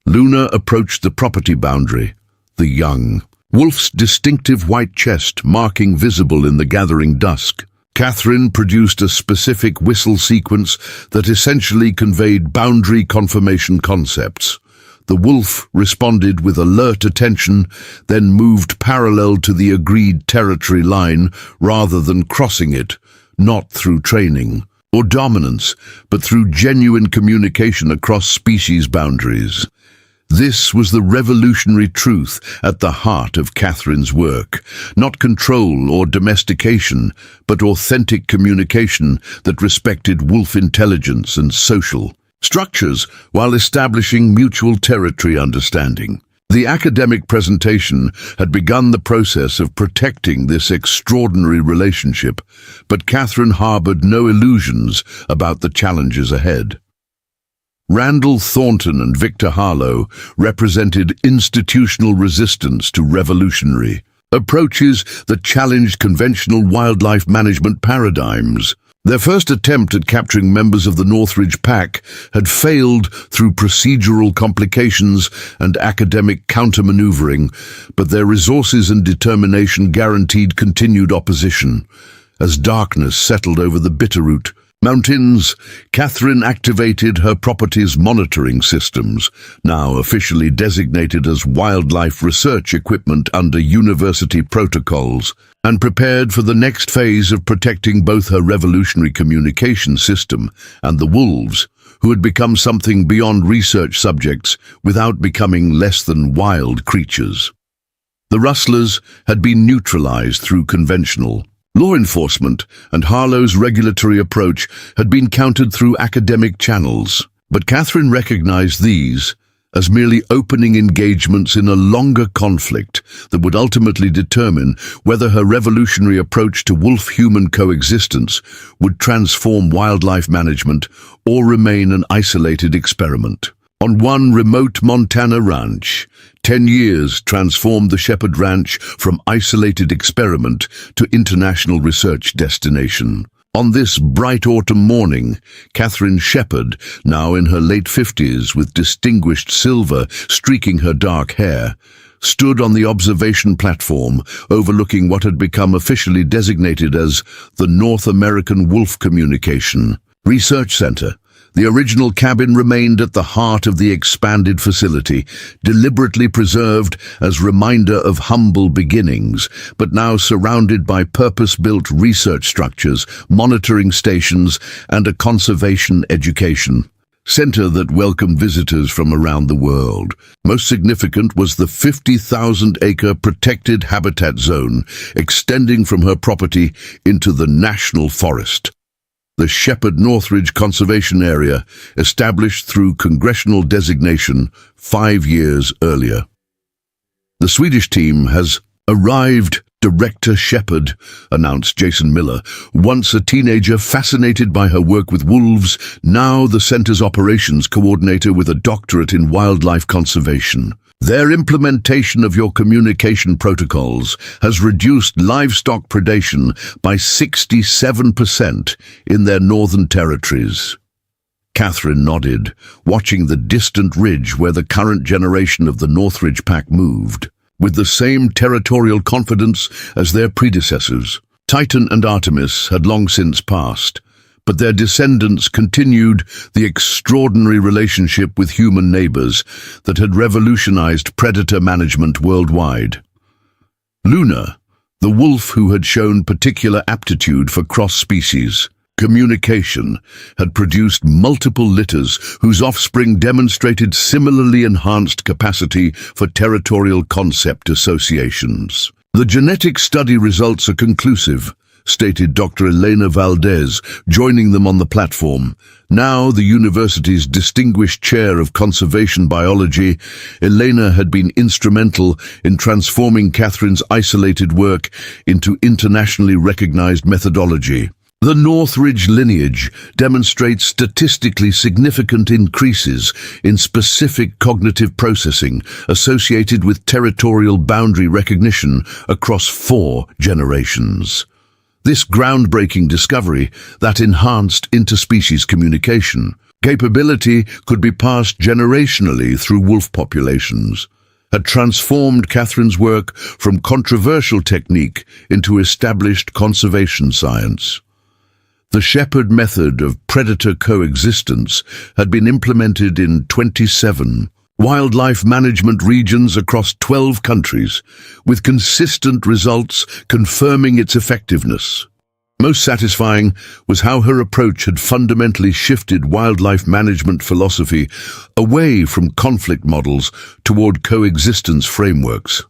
Luna approached the property boundary, the young wolf's distinctive white chest marking visible in the gathering dusk. Catherine produced a specific whistle sequence that essentially conveyed boundary confirmation concepts. The wolf responded with alert attention, then moved parallel to the agreed territory line rather than crossing it, not through training or dominance, but through genuine communication across species boundaries. This was the revolutionary truth at the heart of Catherine's work, not control or domestication, but authentic communication that respected wolf intelligence and social structures while establishing mutual territory understanding. The academic presentation had begun the process of protecting this extraordinary relationship, but Catherine harbored no illusions about the challenges ahead. Randall Thornton and Victor Harlow represented institutional resistance to revolutionary approaches that challenged conventional wildlife management paradigms. Their first attempt at capturing members of the Northridge Pack had failed through procedural complications and academic counter-maneuvering, but their resources and determination guaranteed continued opposition. As darkness settled over the Bitterroot Mountains, Catherine activated her property's monitoring systems, now officially designated as wildlife research equipment under university protocols, and prepared for the next phase of protecting both her revolutionary communication system and the wolves, who had become something beyond research subjects without becoming less than wild creatures. The rustlers had been neutralized through conventional law enforcement, and Harlow's regulatory approach had been countered through academic channels. But Catherine recognized these as merely opening engagements in a longer conflict that would ultimately determine whether her revolutionary approach to wolf-human coexistence would transform wildlife management or remain an isolated experiment. On one remote Montana ranch, 10 years transformed the Shepherd Ranch from isolated experiment to international research destination. On this bright autumn morning, Catherine Shepherd, now in her late 50s with distinguished silver streaking her dark hair, stood on the observation platform overlooking what had become officially designated as the North American Wolf Communication Research Center. The original cabin remained at the heart of the expanded facility, deliberately preserved as reminder of humble beginnings, but now surrounded by purpose-built research structures, monitoring stations, and a conservation education center that welcomed visitors from around the world. Most significant was the 50,000-acre protected habitat zone, extending from her property into the national forest. The Shepherd Northridge Conservation Area, established through congressional designation 5 years earlier. The Swedish team has arrived. Director Shepherd, announced Jason Miller, once a teenager fascinated by her work with wolves, now the center's operations coordinator with a doctorate in wildlife conservation. Their implementation of your communication protocols has reduced livestock predation by 67% in their northern territories. Catherine nodded, watching the distant ridge where the current generation of the Northridge Pack moved. With the same territorial confidence as their predecessors, Titan and Artemis had long since passed, but their descendants continued the extraordinary relationship with human neighbors that had revolutionized predator management worldwide. Luna, the wolf who had shown particular aptitude for cross-species communication, had produced multiple litters whose offspring demonstrated similarly enhanced capacity for territorial concept associations. The genetic study results are conclusive, stated Dr. Elena Valdez, joining them on the platform. Now the university's distinguished chair of conservation biology, Elena had been instrumental in transforming Catherine's isolated work into internationally recognized methodology. The Northridge lineage demonstrates statistically significant increases in specific cognitive processing associated with territorial boundary recognition across 4 generations. This groundbreaking discovery that enhanced interspecies communication capability could be passed generationally through wolf populations, had transformed Catherine's work from controversial technique into established conservation science. The Shepherd method of predator coexistence had been implemented in 27 wildlife management regions across 12 countries, with consistent results confirming its effectiveness. Most satisfying was how her approach had fundamentally shifted wildlife management philosophy away from conflict models toward coexistence frameworks.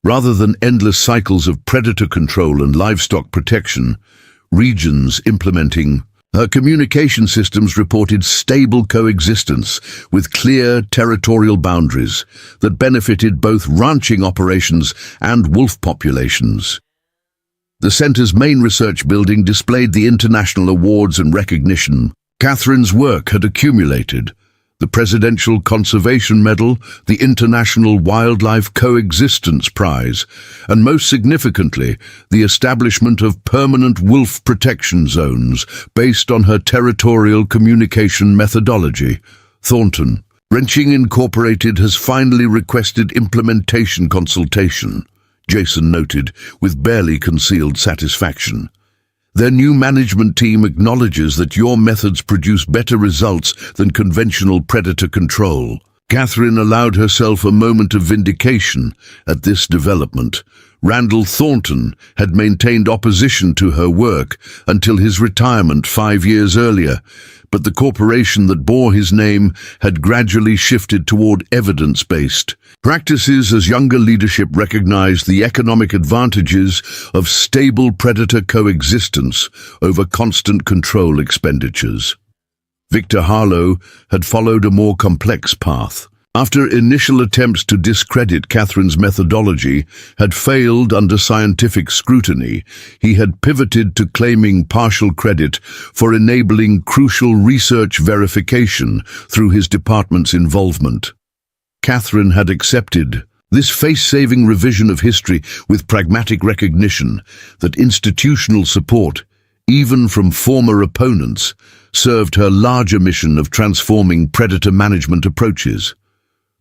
Rather than endless cycles of predator control and livestock protection, regions implementing her communication systems reported stable coexistence with clear territorial boundaries that benefited both ranching operations and wolf populations. The center's main research building displayed the international awards and recognition Catherine's work had accumulated. The the Presidential Conservation Medal, the International Wildlife Coexistence Prize, and most significantly, the establishment of permanent wolf protection zones based on her territorial communication methodology. Thornton, Ranching Incorporated has finally requested implementation consultation, Jason noted with barely concealed satisfaction. Their new management team acknowledges that your methods produce better results than conventional predator control. Catherine allowed herself a moment of vindication at this development. Randall Thornton had maintained opposition to her work until his retirement 5 years earlier, but the corporation that bore his name had gradually shifted toward evidence-based practices as younger leadership recognized the economic advantages of stable predator coexistence over constant control expenditures. Victor Harlow had followed a more complex path. After initial attempts to discredit Catherine's methodology had failed under scientific scrutiny, he had pivoted to claiming partial credit for enabling crucial research verification through his department's involvement. Catherine had accepted this face-saving revision of history with pragmatic recognition that institutional support, even from former opponents, served her larger mission of transforming predator management approaches.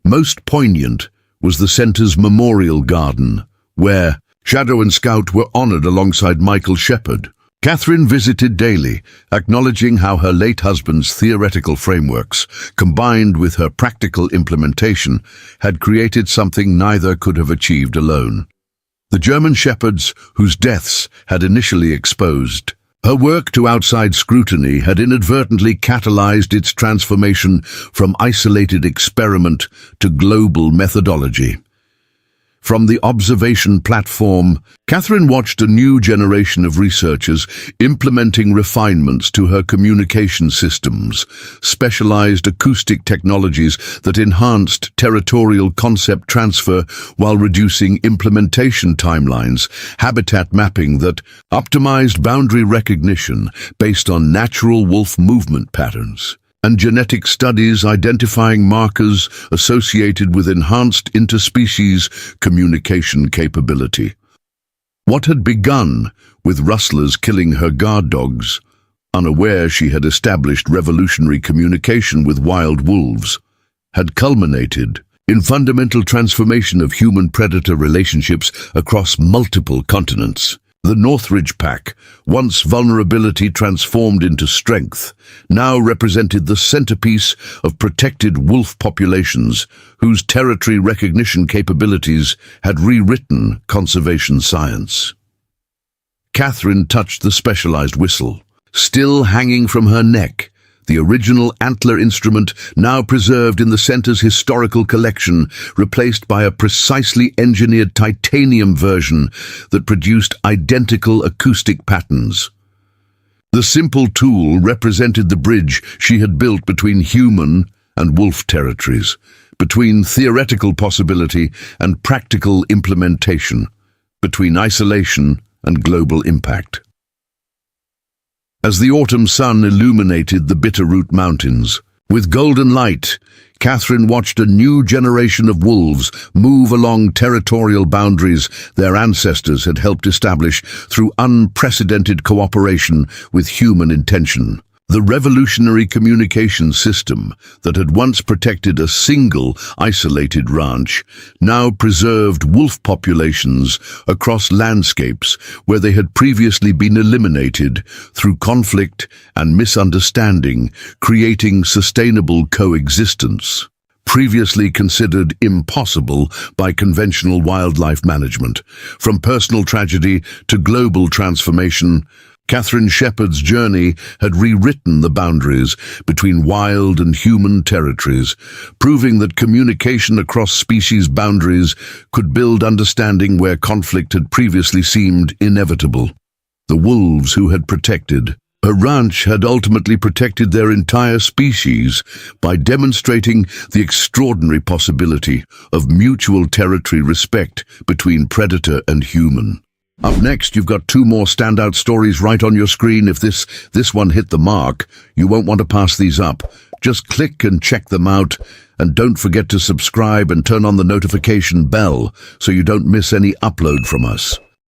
Most poignant was the center's memorial garden, where Shadow and Scout were honored alongside Michael Shepherd. Catherine visited daily, acknowledging how her late husband's theoretical frameworks, combined with her practical implementation, had created something neither could have achieved alone. The German shepherds, whose deaths had initially exposed her work to outside scrutiny, had inadvertently catalyzed its transformation from isolated experiment to global methodology. From the observation platform, Catherine watched a new generation of researchers implementing refinements to her communication systems, specialized acoustic technologies that enhanced territorial concept transfer while reducing implementation timelines, habitat mapping that optimized boundary recognition based on natural wolf movement patterns, and genetic studies identifying markers associated with enhanced interspecies communication capability. What had begun with rustlers killing her guard dogs, unaware she had established revolutionary communication with wild wolves, had culminated in fundamental transformation of human-predator relationships across multiple continents. The Northridge Pack, once vulnerability transformed into strength, now represented the centerpiece of protected wolf populations whose territory recognition capabilities had rewritten conservation science. Catherine touched the specialized whistle, still hanging from her neck, the original antler instrument now preserved in the center's historical collection, replaced by a precisely engineered titanium version that produced identical acoustic patterns. The simple tool represented the bridge she had built between human and wolf territories, between theoretical possibility and practical implementation, between isolation and global impact. As the autumn sun illuminated the Bitterroot Mountains, with golden light, Catherine watched a new generation of wolves move along territorial boundaries their ancestors had helped establish through unprecedented cooperation with human intention. The revolutionary communication system that had once protected a single, isolated ranch now preserved wolf populations across landscapes where they had previously been eliminated through conflict and misunderstanding, creating sustainable coexistence. Previously considered impossible by conventional wildlife management. From personal tragedy to global transformation, Catherine Shepherd's journey had rewritten the boundaries between wild and human territories, proving that communication across species boundaries could build understanding where conflict had previously seemed inevitable. The wolves who had protected her ranch had ultimately protected their entire species by demonstrating the extraordinary possibility of mutual territory respect between predator and human. Up next, you've got 2 more standout stories right on your screen. If this one hit the mark, you won't want to pass these up. Just click and check them out, and don't forget to subscribe and turn on the notification bell so you don't miss any upload from us.